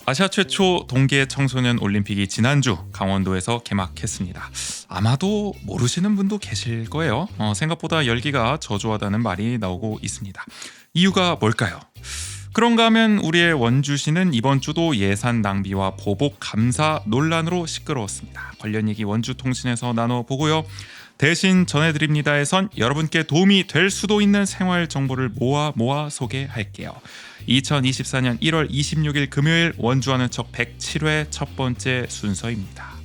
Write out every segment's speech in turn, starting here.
아시아 최초 동계 청소년 올림픽이 지난주 강원도에서 개막했습니다. 아마도 모르시는 분도 계실 거예요. 생각보다 열기가 저조하다는 말이 나오고 있습니다. 이유가 뭘까요? 그런가 하면 우리의 원주시는 이번 주도 예산 낭비와 보복 감사 논란으로 시끄러웠습니다. 관련 얘기 원주통신에서 나눠보고요. 대신 전해드립니다에선 여러분께 도움이 될 수도 있는 생활 정보를 모아 소개할게요. 2024년 1월 26일 금요일 원주하는 척 107회 첫 번째 순서입니다.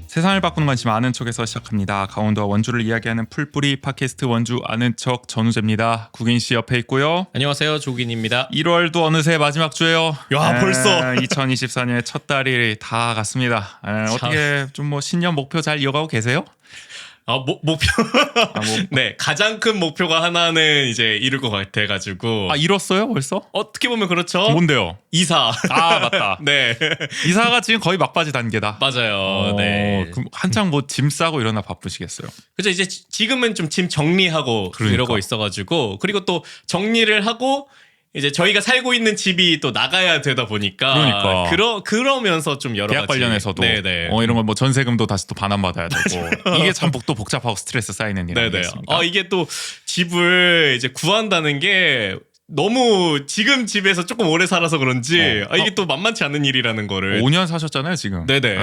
세상을 바꾸는 관심 아는 척에서 시작합니다. 강원도와 원주를 이야기하는 풀뿌리 팟캐스트 원주 아는 척 전우재입니다. 국인 씨 옆에 있고요. 안녕하세요, 조국인입니다. 1월도 어느새 마지막 주예요. 야, 벌써 2024년의 첫 달이 다 갔습니다. 어떻게 좀 뭐 신년 목표 잘 이어가고 계세요? 목표. 네, 가장 큰 목표가 하나는 이제 이룰 것 같아가지고. 이뤘어요 벌써? 어떻게 보면 그렇죠. 뭔데요? 이사. 맞다. 네. 이사가 지금 거의 막바지 단계다. 맞아요. 네. 그럼 한창 뭐 짐 싸고 이러나 바쁘시겠어요? 그죠. 이제 지금은 좀 짐 정리하고 이러고 있어가지고, 그리고 또 정리를 하고 이제 저희가 살고 있는 집이 또 나가야 되다 보니까 그러면서 좀 여러 계약 가지 관련해서도 네네. 이런 거 뭐 전세금도 다시 또 반환받아야 되고 이게 참 또 복잡하고 스트레스 쌓이는 일 아니겠습니까? 이게 또 집을 이제 구한다는 게 너무 지금 집에서 조금 오래 살아서 그런지 이게 또 만만치 않은 일이라는 거를 5년 사셨잖아요 지금. 네네.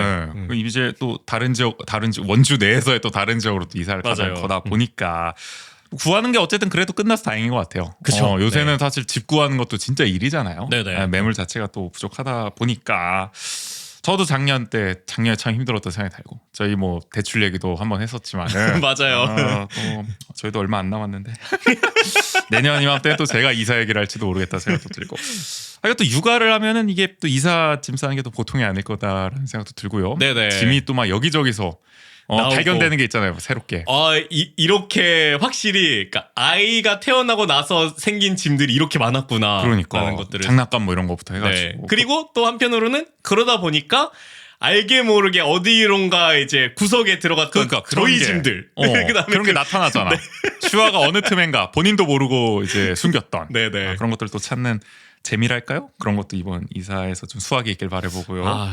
이제 또 다른 지역 원주 내에서의 또 다른 지역으로 또 이사를 가다 보니까 구하는 게 어쨌든 그래도 끝나서 다행인 것 같아요. 그쵸. 요새는 네. 사실 집 구하는 것도 진짜 일이잖아요. 네네. 매물 자체가 또 부족하다 보니까 저도 작년에 참 힘들었던 생각이 들고 저희 뭐 대출 얘기도 한번 했었지만은 맞아요. 또 저희도 얼마 안 남았는데 내년 이맘때 또 제가 이사 얘기를 할지도 모르겠다 생각도 들고 또 육아를 하면은 이게 또 이사 짐 싸는 게 또 보통이 아닐 거다라는 생각도 들고요. 네네. 짐이 또 막 여기저기서 발견되는 게 있잖아요 새롭게. 이렇게 확실히 그러니까 아이가 태어나고 나서 생긴 짐들이 이렇게 많았구나. 그러니까 라는 것들을. 장난감 뭐 이런 거부터 해가지고. 네. 그리고 또 한편으로는 그러다 보니까 알게 모르게 어디론가 이제 구석에 들어갔던 저희 짐들 그런 게 나타나잖아. 슈아가 어느 틈엔가 본인도 모르고 이제 숨겼던 그런 것들 또 찾는 재미랄까요? 그런 것도 이번 이사에서 좀 수확이 있길 바라보고요.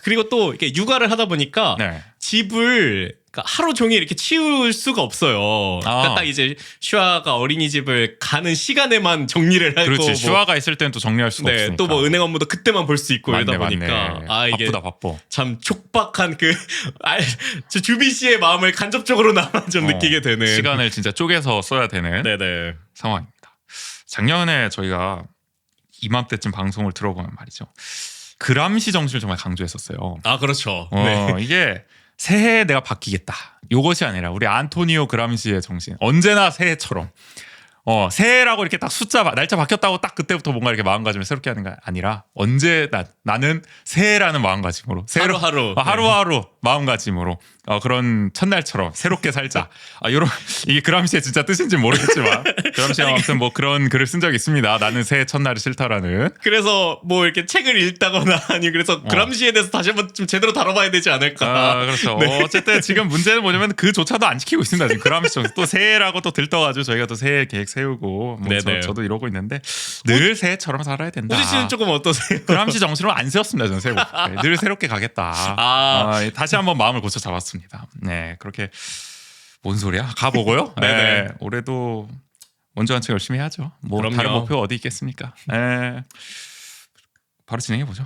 그리고 또 이렇게 육아를 하다 보니까 집을 하루 종일 이렇게 치울 수가 없어요. 그러니까 딱 이제 슈아가 어린이집을 가는 시간에만 정리를 하고 그렇지. 슈아가 있을 때는 또 정리할 수가 없으니까. 또 뭐 은행 업무도 그때만 볼 수 있고 이러다 보니까 이게 바빠. 참 촉박한 저 주빈 씨의 마음을 간접적으로나마 좀 느끼게 되는 시간을 진짜 쪼개서 써야 되는 상황입니다. 작년에 저희가 이맘때쯤 방송을 들어보면 말이죠. 그람시 정신을 정말 강조했었어요. 그렇죠. 이게 새해에 내가 바뀌겠다. 요것이 아니라 우리 안토니오 그람시의 정신. 언제나 새해처럼. 새해라고 이렇게 딱 날짜 바뀌었다고 딱 그때부터 뭔가 이렇게 마음가짐을 새롭게 하는 게 아니라 나는 새해라는 마음가짐으로 하루하루 마음가짐으로 그런 첫날처럼 새롭게 살자. 이게 그람시의 진짜 뜻인지 모르겠지만 그람시가 아무튼 뭐 그런 글을 쓴 적이 있습니다. 나는 새해 첫날이 싫다라는. 그래서 뭐 이렇게 책을 읽다거나 그래서 그람시에 대해서 다시 한번 좀 제대로 다뤄봐야 되지 않을까. 그렇죠. 어쨌든 지금 문제는 뭐냐면 그조차도 안 지키고 있습니다. 지금 그람시 정신. 또 새해라고 또 들떠가지고 저희가 또 새해 계획 세우고 저도 이러고 있는데 늘 새해처럼 살아야 된다. 호지 씨는 조금 어떠세요? 그람시 정신으로 안 세웠습니다. 저는 새해 늘 새롭게 가겠다. 다시 한번 마음을 고쳐 잡았습니다. 네, 그렇게 뭔 소리야? 가보고요. 네, 올해도 원주 한 척 열심히 해야죠. 뭐 그럼요. 다른 목표 어디 있겠습니까? 네, 바로 진행해 보죠.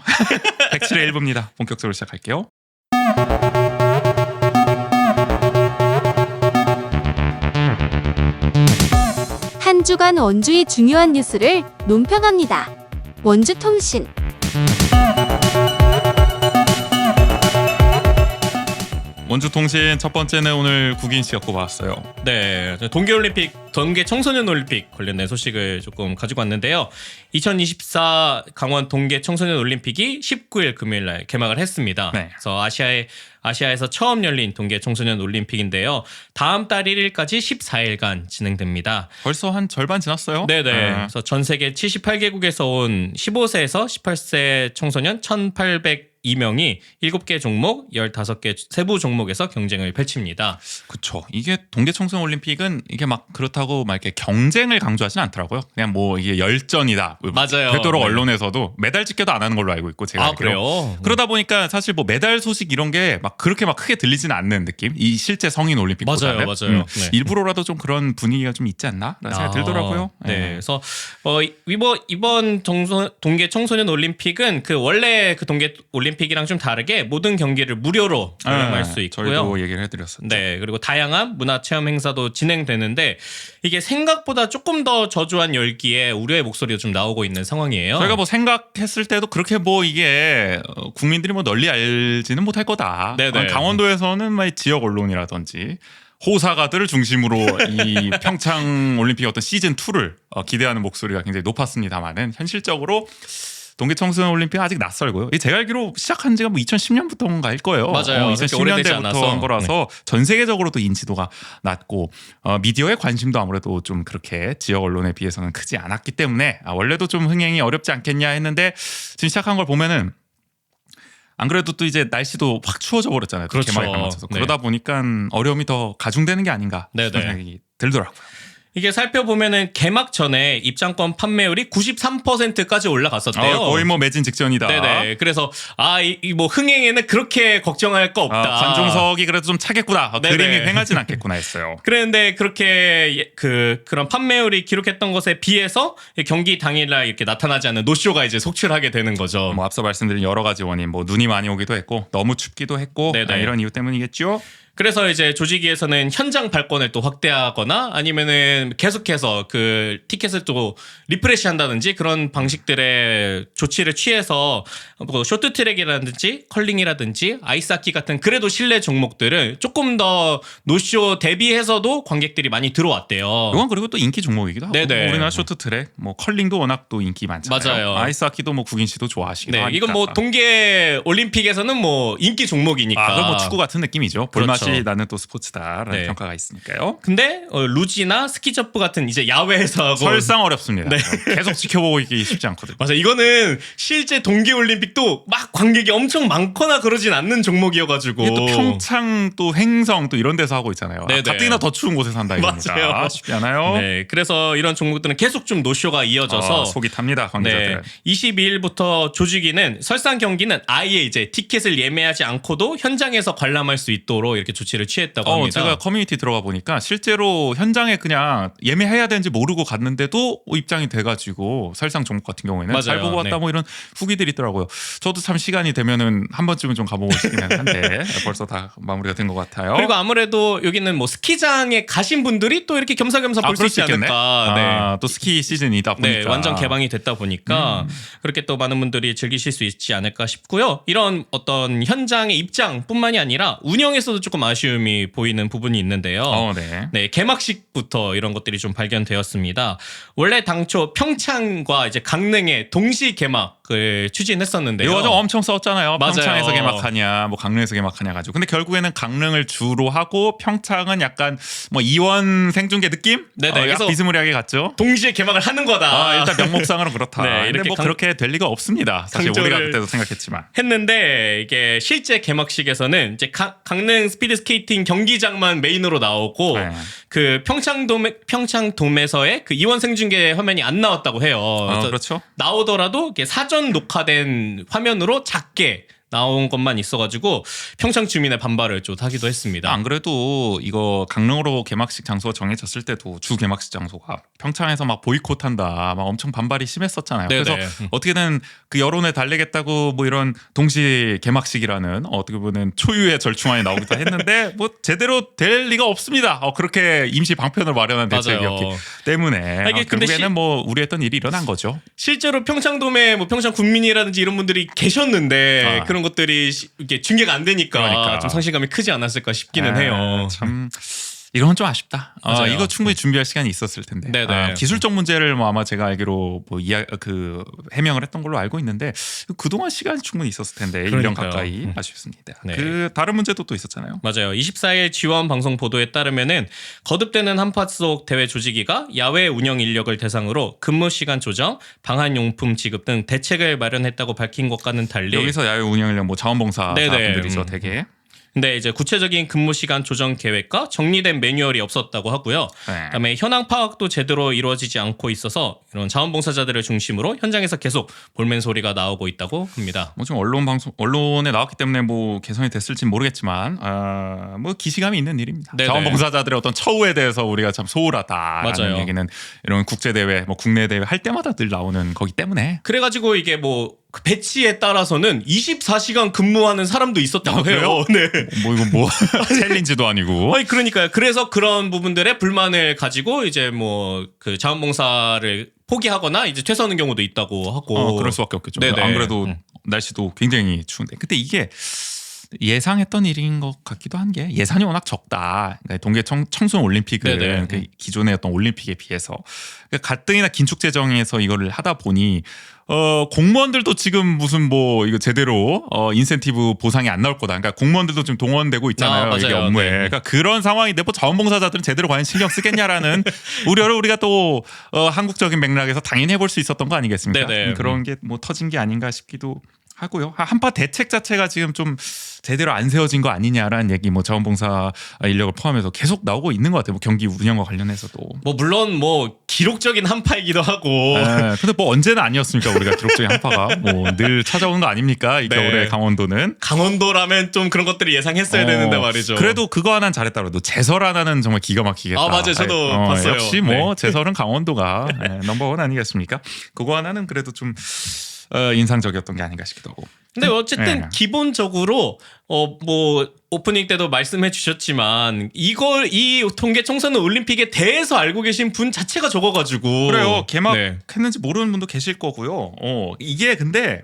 107회 1부입니다. 본격적으로 시작할게요. 한 주간 원주의 중요한 뉴스를 논평합니다. 원주통신. 원주통신 첫 번째는 오늘 국인 씨가 꼽아왔어요. 네, 동계 청소년 올림픽 관련된 소식을 조금 가지고 왔는데요. 2024 강원 동계 청소년 올림픽이 19일 금요일 날 개막을 했습니다. 그래서 아시아에서 처음 열린 동계 청소년 올림픽인데요. 다음 달 1일까지 14일간 진행됩니다. 벌써 한 절반 지났어요? 네네. 그래서 전 세계 78개국에서 온 15세에서 18세 청소년 1,800 32명이 7개 종목, 15개 세부 종목에서 경쟁을 펼칩니다. 그렇죠. 이게 동계 청소년 올림픽은 이게 막 그렇다고 막 이렇게 경쟁을 강조하진 않더라고요. 그냥 뭐 이게 열전이다. 맞아요. 되도록 네. 언론에서도 메달 집계도 안 하는 걸로 알고 있고 제가 알기로. 그래요? 그러다 보니까 사실 뭐 메달 소식 이런 게 막 그렇게 막 크게 들리지는 않는 느낌. 이 실제 성인 올림픽보다는 맞아요. 네. 일부러라도 좀 그런 분위기가 좀 있지 않나라는 생각이 들더라고요. 네. 그래서 이번 동계 청소년 올림픽은 그 원래 그 동계 올림픽이랑 좀 다르게 모든 경기를 무료로 관람할 수 있고요. 저희도 얘기를 해드렸었죠. 네, 그리고 다양한 문화 체험 행사도 진행되는데 이게 생각보다 조금 더 저조한 열기에 우려의 목소리가 좀 나오고 있는 상황이에요. 저희가 뭐 생각했을 때도 그렇게 뭐 이게 국민들이 뭐 널리 알지는 못할 거다. 네네. 강원도에서는 막 지역 언론이라든지 호사가들을 중심으로 이 평창 올림픽 어떤 시즌 2를 기대하는 목소리가 굉장히 높았습니다만은 현실적으로 동계 청소년 올림픽 아직 낯설고요. 제가 알기로 시작한 지가 뭐 2010년부터인가일 거예요. 맞아요. 2010년대부터 한 거라서 전 세계적으로도 인지도가 낮고 미디어의 관심도 아무래도 좀 그렇게 지역 언론에 비해서는 크지 않았기 때문에 원래도 좀 흥행이 어렵지 않겠냐 했는데 지금 시작한 걸 보면은 안 그래도 또 이제 날씨도 확 추워져 버렸잖아요. 그렇죠. 개막에 맞춰서. 네. 그러다 보니까 어려움이 더 가중되는 게 아닌가 네네. 싶은 생각이 들더라고요. 이게 살펴보면은 개막 전에 입장권 판매율이 93%까지 올라갔었대요. 거의 뭐 매진 직전이다. 네네. 그래서 이 뭐 흥행에는 그렇게 걱정할 거 없다. 관중석이 그래도 좀 차겠구나. 네네. 그림이 횡하진 않겠구나 했어요. 그랬는데 그렇게 그런 판매율이 기록했던 것에 비해서 경기 당일날 이렇게 나타나지 않는 노쇼가 이제 속출하게 되는 거죠. 뭐 앞서 말씀드린 여러 가지 원인, 뭐 눈이 많이 오기도 했고 너무 춥기도 했고 이런 이유 때문이겠죠. 그래서 이제 조직위에서는 현장 발권을 또 확대하거나 아니면은 계속해서 그 티켓을 또 리프레시한다든지 그런 방식들의 조치를 취해서 뭐 쇼트트랙이라든지 컬링이라든지 아이스하키 같은 그래도 실내 종목들을 조금 더 노쇼 대비해서도 관객들이 많이 들어왔대요. 이건 그리고 또 인기 종목이기도 하고 네네. 우리나라 쇼트트랙, 뭐 컬링도 워낙 또 인기 많잖아요. 맞아요. 아이스하키도 뭐 국인 씨도 좋아하시기도 하니까. 이건 뭐 동계 올림픽에서는 뭐 인기 종목이니까. 그럼 뭐 축구 같은 느낌이죠. 볼맛이 그렇죠. 나는 또 스포츠다라는 평가가 있으니까요. 근데 루지나 스키점프 같은 이제 야외에서 하고 설상 어렵습니다. 계속 지켜보고 있기 쉽지 않거든요. 맞아. 이거는 실제 동계올림픽도 막 관객이 엄청 많거나 그러진 않는 종목이어가지고. 또 평창 또 행성 또 이런 데서 하고 있잖아요. 네네. 가뜩이나 더 추운 곳에서 한다 이겁니다. 맞아요. 쉽지 않아요. 네, 그래서 이런 종목들은 계속 좀 노쇼가 이어져서 속이 탑니다 관계자들. 22일부터 조직위는 설상 경기는 아예 이제 티켓을 예매하지 않고도 현장에서 관람할 수 있도록 이렇게 조치를 취했다고 합니다. 제가 커뮤니티 들어가 보니까 실제로 현장에 그냥 예매해야 되는지 모르고 갔는데도 입장이 돼가지고 설상 종목 같은 경우에는 잘 보고 왔다 뭐 이런 후기들이 있더라고요. 저도 참 시간이 되면은 한 번쯤은 좀 가보고 싶기는 한데 벌써 다 마무리가 된 것 같아요. 그리고 아무래도 여기는 뭐 스키장에 가신 분들이 또 이렇게 겸사겸사 볼 수 있지 않을까. 또 스키 시즌이다 보니까. 네, 완전 개방이 됐다 보니까 그렇게 또 많은 분들이 즐기실 수 있지 않을까 싶고요. 이런 어떤 현장의 입장뿐만이 아니라 운영에서도 조금 아쉬움이 보이는 부분이 있는데요. 네, 개막식부터 이런 것들이 좀 발견되었습니다. 원래 당초 평창과 이제 강릉의 동시 개막을 추진했었는데요. 이거 엄청 싸웠잖아요. 맞아요. 평창에서 개막하냐, 뭐 강릉에서 개막하냐 가지고. 근데 결국에는 강릉을 주로 하고 평창은 약간 뭐 이원 생중계 느낌? 네네. 그래서 비스무리하게 갔죠. 동시에 개막을 하는 거다. 일단 명목상으로는 그렇다. 네, 근데 이렇게 뭐 그렇게 될 리가 없습니다. 사실 우리가 그때도 생각했지만. 했는데 이게 실제 개막식에서는 이제 강릉 스피드 스케이팅 경기장만 메인으로 나오고 그 평창돔에서의 그 이원 생중계 화면이 안 나왔다고 해요. 그렇죠. 나오더라도 이게 사전 녹화된 화면으로 작게 나온 것만 있어가지고 평창 주민의 반발을 좀 하기도 했습니다. 안 그래도 이거 강릉으로 개막식 장소가 정해졌을 때도 주 개막식 장소가 평창에서 막 보이콧한다, 막 엄청 반발이 심했었잖아요. 네네. 그래서 어떻게든 그 여론에 달래겠다고 뭐 이런 동시 개막식이라는 어떻게 보면 초유의 절충안이 나오기도 했는데 뭐 제대로 될 리가 없습니다. 그렇게 임시 방편을 마련한 대책이었기 때문에 결국에는 뭐 우려했던 일이 일어난 거죠. 실제로 평창돔에 뭐 평창 군민이라든지 이런 분들이 계셨는데 그런 것들이 이게 중계가 안 되니까 좀 상실감이 크지 않았을까 싶기는 해요. 참 이건 좀 아쉽다. 맞아요. 이거 충분히 준비할 시간이 있었을 텐데. 네네. 기술적 문제를 뭐 아마 제가 알기로 뭐 해명을 했던 걸로 알고 있는데 그동안 시간이 충분히 있었을 텐데 1년 그러니까요. 가까이 아쉽습니다. 네. 그 다른 문제도 또 있었잖아요. 맞아요. 24일 지원 방송 보도에 따르면은 거듭되는 한파 속 대회 조직위가 야외 운영 인력을 대상으로 근무 시간 조정, 방한 용품 지급 등 대책을 마련했다고 밝힌 것과는 달리 여기서 야외 운영 인력 뭐 자원봉사자분들이죠, 되게. 근데 이제 구체적인 근무 시간 조정 계획과 정리된 매뉴얼이 없었다고 하고요. 네. 그다음에 현황 파악도 제대로 이루어지지 않고 있어서 이런 자원봉사자들을 중심으로 현장에서 계속 볼멘 소리가 나오고 있다고 합니다. 뭐 좀 언론에 나왔기 때문에 뭐 개선이 됐을진 모르겠지만 뭐 기시감이 있는 일입니다. 네네. 자원봉사자들의 어떤 처우에 대해서 우리가 참 소홀하다라는 맞아요. 얘기는 이런 국제 대회, 뭐 국내 대회 할 때마다 늘 나오는 거기 때문에. 그래가지고 이게 뭐 배치에 따라서는 24시간 근무하는 사람도 있었다고 해요. 네. 뭐 이거 뭐 챌린지도 아니고. 아니 그러니까요. 그래서 그런 부분들의 불만을 가지고 이제 뭐 그 자원봉사를 포기하거나 이제 퇴사하는 경우도 있다고 하고. 그럴 수밖에 없겠죠. 네네. 안 그래도 날씨도 굉장히 추운데. 근데 이게 예상했던 일인 것 같기도 한 게 예산이 워낙 적다. 그러니까 동계 청소년 올림픽을 네네. 그 기존의 어떤 올림픽에 비해서 그러니까 갈등이나 긴축 재정에서 이거를 하다 보니 공무원들도 지금 무슨 뭐 이거 제대로 인센티브 보상이 안 나올 거다. 그러니까 공무원들도 지금 동원되고 있잖아요. 맞아요. 이게 업무에. 네. 그러니까 그런 상황인데 뭐 자원봉사자들은 제대로 과연 신경 쓰겠냐라는 우려를 우리가 또 한국적인 맥락에서 당연히 해볼 수 있었던 거 아니겠습니까? 네네. 그런 게 뭐 터진 게 아닌가 싶기도 하고요. 한파 대책 자체가 지금 좀 제대로 안 세워진 거 아니냐라는 얘기, 뭐 자원봉사 인력을 포함해서 계속 나오고 있는 것 같아요. 뭐 경기 운영과 관련해서도. 뭐 물론 뭐 기록적인 한파이기도 하고. 네, 근데 뭐 언제는 아니었습니까? 우리가 기록적인 한파가 뭐 늘 찾아오는 거 아닙니까? 그러니까 네. 올해 강원도는. 강원도라면 좀 그런 것들을 예상했어야 되는데 말이죠. 그래도 그거 하나는 잘했다 그래도 제설 하나는 정말 기가 막히겠다. 아, 맞아요. 저도 봤어요. 역시 뭐 네. 제설은 강원도가 넘버원 아니겠습니까? 그거 하나는 그래도 좀 인상적이었던 게 아닌가 싶기도 하고. 근데 어쨌든 네. 기본적으로 뭐 오프닝 때도 말씀해 주셨지만 이 통계 청소년 올림픽에 대해서 알고 계신 분 자체가 적어가지고 그래요. 네. 개막했는지 모르는 분도 계실 거고요. 이게 근데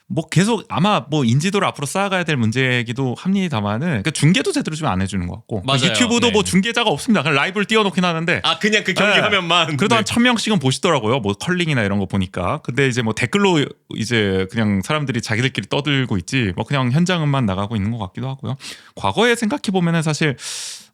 뭐 계속 아마 뭐 인지도를 앞으로 쌓아가야 될 문제이기도 합니다만은 그러니까 중계도 제대로 좀 안 해주는 것 같고 맞아요. 유튜브도 네. 뭐 중계자가 없습니다. 그냥 라이브를 띄워놓긴 하는데 아 그냥 그 경기 네. 화면만 그래도 네. 한 1000명씩은 보시더라고요. 뭐 컬링이나 이런 거 보니까. 근데 이제 뭐 댓글로 이제 그냥 사람들이 자기들끼리 떠들고 있지 뭐 그냥 현장음만 나가고 있는 것 같기도 하고요. 과거에 생각해 보면은 사실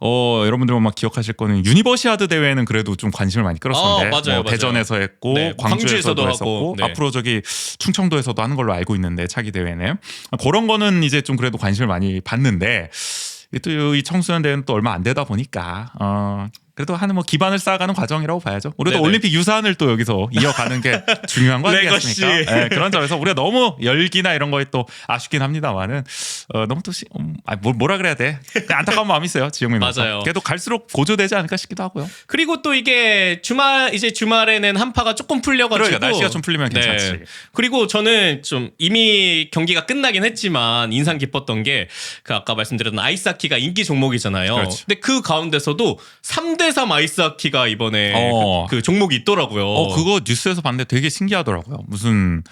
여러분들 아마 기억하실 거는 유니버시아드 대회는 그래도 좀 관심을 많이 끌었었는데 맞아요. 뭐 대전에서 했고 네, 광주에서도 광주에서도 했었고 하고, 네. 앞으로 저기 충청도에서도 하는 걸로 알고 있는데 차기 대회는 그런 거는 이제 좀 그래도 관심을 많이 받는데 또 이 청소년 대회는 또 얼마 안 되다 보니까 그래도 하는 뭐 기반을 쌓아가는 과정이라고 봐야죠. 우리도 네네. 올림픽 유산을 또 여기서 이어가는 게 중요한 거 아니겠습니까? 레거시. 네, 그런 점에서 우리가 너무 열기나 이런 거에 또 아쉽긴 합니다만은 너무 또 뭐라 그래야 돼? 그냥 안타까운 마음이 있어요. 지영민 맞아요. 그래도 갈수록 고조되지 않을까 싶기도 하고요. 그리고 또 이게 주말에는 한파가 조금 풀려가지고 그러니까 날씨가 좀 풀리면 괜찮지. 네. 그리고 저는 좀 이미 경기가 끝나긴 했지만 인상 깊었던 게 그 아까 말씀드렸던 아이스하키가 인기 종목이잖아요. 그렇지. 근데 그 가운데서도 3대3 아이스하키가 이번에 그 종목이 있더라고요. 그거 뉴스에서 봤는데 되게 신기하더라고요. 무슨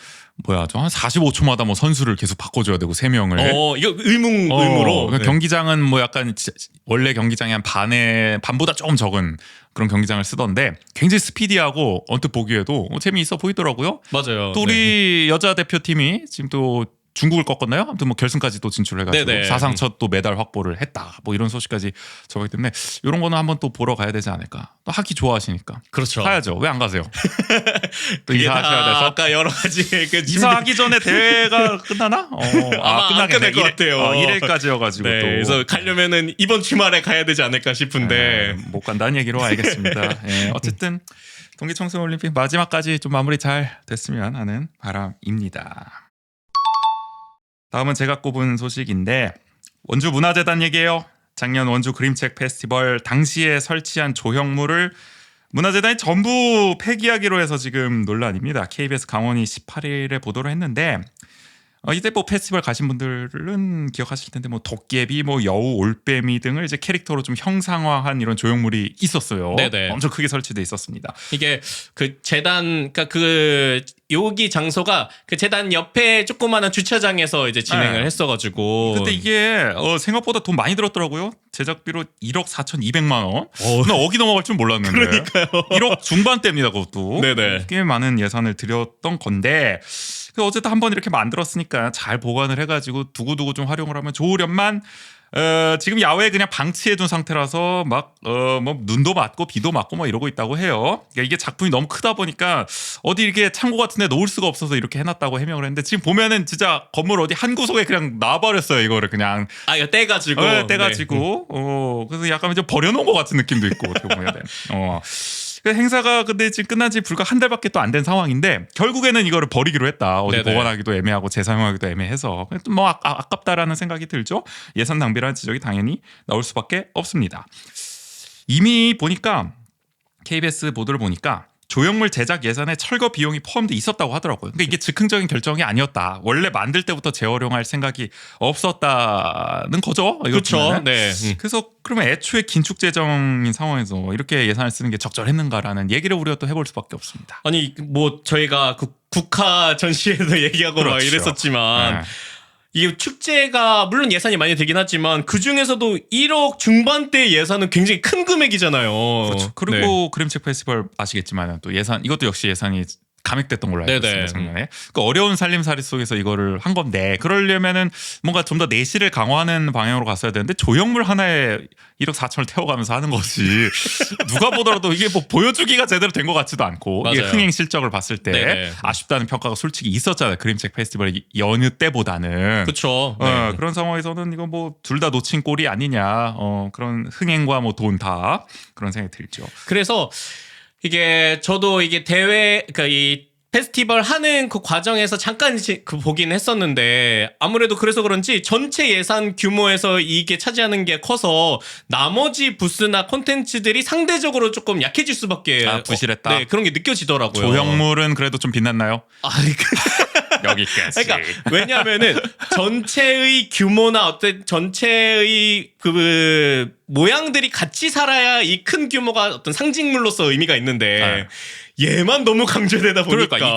뭐야, 한 45초마다 뭐 선수를 계속 바꿔줘야 되고 3명을. 이거 의무로. 그러니까 네. 경기장은 뭐 약간 원래 경기장이 한 반보다 조금 적은 그런 경기장을 쓰던데 굉장히 스피디하고 언뜻 보기에도 재미있어 보이더라고요. 맞아요. 또 우리 여자 대표팀이 지금 또 중국을 꺾었나요? 아무튼 뭐 결승까지 또 진출해가지고 네네. 사상 첫 또 메달 확보를 했다. 뭐 이런 소식까지 적었기 때문에 이런 거는 한번 또 보러 가야 되지 않을까. 또 하키 좋아하시니까. 그렇죠. 가야죠. 왜 안 가세요? 또 이게 이사하셔야 다 돼서. 아까 여러 가지 그 이사하기 전에 대회가 끝나나? 아마 안 끝날 것 같아요. 1일까지여가지고 네, 또. 그래서 가려면은 이번 주말에 가야 되지 않을까 싶은데 못 간다는 얘기로 알겠습니다. 어쨌든 동계청소년 올림픽 마지막까지 좀 마무리 잘 됐으면 하는 바람입니다. 다음은 제가 꼽은 소식인데 원주 문화재단 얘기예요. 작년 원주 그림책 페스티벌 당시에 설치한 조형물을 문화재단이 전부 폐기하기로 해서 지금 논란입니다. KBS 강원이 18일에 보도를 했는데 이때 뭐 페스티벌 가신 분들은 기억하실 텐데 뭐 도깨비, 뭐 여우, 올빼미 등을 이제 캐릭터로 좀 형상화한 이런 조형물이 있었어요. 네네. 엄청 크게 설치돼 있었습니다. 이게 그 재단 그러니까 그 여기 장소가 그 재단 옆에 조그마한 주차장에서 이제 진행을 했어가지고. 근데 이게 생각보다 돈 많이 들었더라고요. 제작비로 1억 4,200만 원. 나 억이 넘어갈 줄 몰랐는데. 그러니까요. 1억 중반대입니다, 그것도. 네네. 꽤 많은 예산을 들였던 건데 어쨌든 한번 이렇게 만들었으니까 잘 보관을 해가지고 두고두고 좀 활용을 하면 좋으련만 지금 야외에 그냥 방치해둔 상태라서 막 뭐 눈도 맞고 비도 맞고 뭐 이러고 있다고 해요. 그러니까 이게 작품이 너무 크다 보니까 어디 이렇게 창고 같은데 놓을 수가 없어서 이렇게 해놨다고 해명을 했는데 지금 보면은 진짜 건물 어디 한 구석에 그냥 놔버렸어요. 이거를 그냥 이거 떼가지고. 떼가지고 그래서 약간 좀 버려놓은 것 같은 느낌도 있고 어떻게 보면 그 행사가 근데 지금 끝난 지 불과 한 달밖에 또 안 된 상황인데 결국에는 이거를 버리기로 했다. 어디 네네. 보관하기도 애매하고 재사용하기도 애매해서 뭐 아깝다라는 생각이 들죠. 예산 낭비라는 지적이 당연히 나올 수밖에 없습니다. 이미 보니까 KBS 보도를 보니까 조형물 제작 예산에 철거 비용이 포함돼 있었다고 하더라고요. 그러니까 이게 즉흥적인 결정이 아니었다. 원래 만들 때부터 재활용할 생각이 없었다는 거죠. 그렇죠. 네. 그래서 그러면 애초에 긴축 재정인 상황에서 이렇게 예산을 쓰는 게 적절했는가라는 얘기를 우리가 또 해볼 수밖에 없습니다. 아니 뭐 저희가 그 국화 전시회에서 얘기하고 그렇죠. 막 이랬었지만 네. 이게 축제가 물론 예산이 많이 들긴 하지만 그 중에서도 1억 중반대 예산은 굉장히 큰 금액이잖아요. 그렇죠. 그리고 그림책 페스티벌 아시겠지만 또 예산 이것도 역시 예산이 감액됐던 걸로 알고 있습니다. 작년에. 그 어려운 살림살이 속에서 이거를 한 건데 그러려면은 뭔가 좀 더 내실을 강화하는 방향으로 갔어야 되는데 조형물 하나에 1억 4천을 태워가면서 하는 것이 누가 보더라도 이게 뭐 보여주기가 제대로 된 것 같지도 않고 이게 맞아요. 흥행 실적을 봤을 때 네네. 아쉽다는 평가가 솔직히 있었잖아요. 그림책 페스티벌 연휴 때보다는. 그렇죠. 그런 상황에서는 이거 뭐 둘 다 놓친 꼴이 아니냐. 그런 흥행과 뭐 돈 다 그런 생각이 들죠. 그래서 이게 저도 이게 대회 그러니까 이 페스티벌 하는 그 과정에서 잠깐 그 보긴 했었는데 아무래도 그래서 그런지 전체 예산 규모에서 이게 차지하는 게 커서 나머지 부스나 콘텐츠들이 상대적으로 조금 약해질 수밖에 부실했다. 네, 그런 게 느껴지더라고요. 조형물은 그래도 좀 빛났나요? 여기까지. 그러니까 왜냐하면은 전체의 규모나 어떤 전체의 그 모양들이 같이 살아야 이 큰 규모가 어떤 상징물로서 의미가 있는데 얘만 너무 강조되다 보니까 그러니까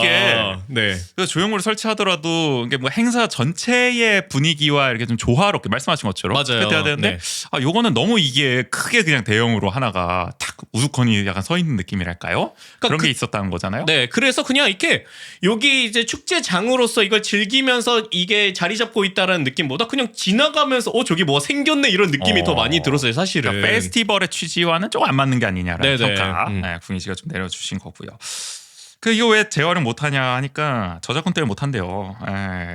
이게 그래서 조형물을 설치하더라도 이게 뭐 행사 전체의 분위기와 이렇게 좀 조화롭게 말씀하신 것처럼 맞아요. 돼야 되는데 요거는 너무 이게 크게 그냥 대형으로 하나가 탁 우두커니 약간 서 있는 느낌이랄까요? 그러니까 그런 게 있었다는 거잖아요. 네, 그래서 그냥 이렇게 여기 이제 축제장으로서 이걸 즐기면서 이게 자리 잡고 있다라는 느낌보다 그냥 지나가면서 저기 뭐가 생겼네 이런 느낌이 더 많이 들었어요, 사실은. 그러니까 페스티벌의 취지와는 조금 안 맞는 게 아니냐라는 네네. 평가 구인 씨가 좀 내려주신 거고요. 이거 왜 재활용 못하냐 하니까 저작권 때문에 못한대요.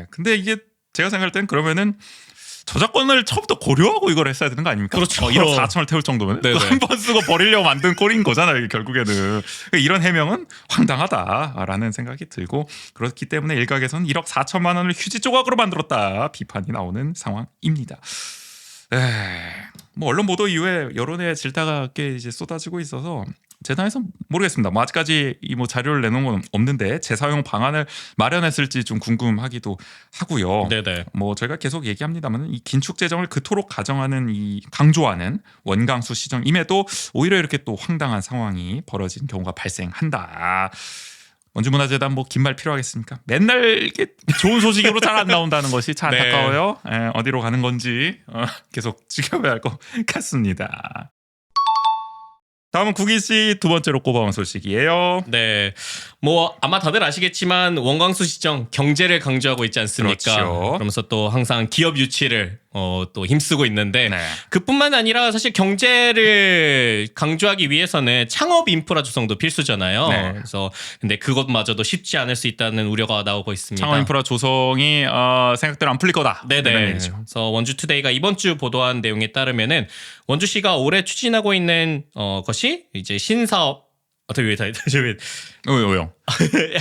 근데 이게 제가 생각할 땐 그러면은 저작권을 처음부터 고려하고 이걸 했어야 되는 거 아닙니까? 그렇죠. 1억 4천을 태울 정도면 한 번 쓰고 버리려고 만든 꼴인 거잖아요. 이게 결국에는 이런 해명은 황당하다라는 생각이 들고 그렇기 때문에 일각에서는 1억 4천만 원을 휴지 조각으로 만들었다 비판이 나오는 상황입니다. 뭐 언론 보도 이후에 여론의 질타가 꽤 이제 쏟아지고 있어서 재단에서 모르겠습니다. 뭐 아직까지 이 뭐 자료를 내놓은 건 없는데 재사용 방안을 마련했을지 좀 궁금하기도 하고요. 네네. 뭐 저희가 계속 얘기합니다만 이 긴축 재정을 그토록 가정하는 이 강조하는 원강수 시정임에도 오히려 이렇게 또 황당한 상황이 벌어진 경우가 발생한다. 원주문화재단 뭐 긴 말 필요하겠습니까? 맨날 이렇게 좋은 소식으로 잘 안 나온다는 것이 참 안타까워요. 어디로 가는 건지 계속 지켜봐야 할 것 같습니다. 다음은 국인 씨 두 번째로 꼽아온 소식이에요. 네, 뭐 아마 다들 아시겠지만 원광수 시정 경제를 강조하고 있지 않습니까? 그렇죠. 그러면서 또 항상 기업 유치를 또 힘쓰고 있는데 그뿐만 아니라 사실 경제를 강조하기 위해서는 창업 인프라 조성도 필수잖아요. 그래서 근데 그것마저도 쉽지 않을 수 있다는 우려가 나오고 있습니다. 창업 인프라 조성이 생각대로 안 풀릴 거다. 네네. 그래서 원주투데이가 이번 주 보도한 내용에 따르면은 원주시가 올해 추진하고 있는 것이 이제 신사업 어떻게 왜요?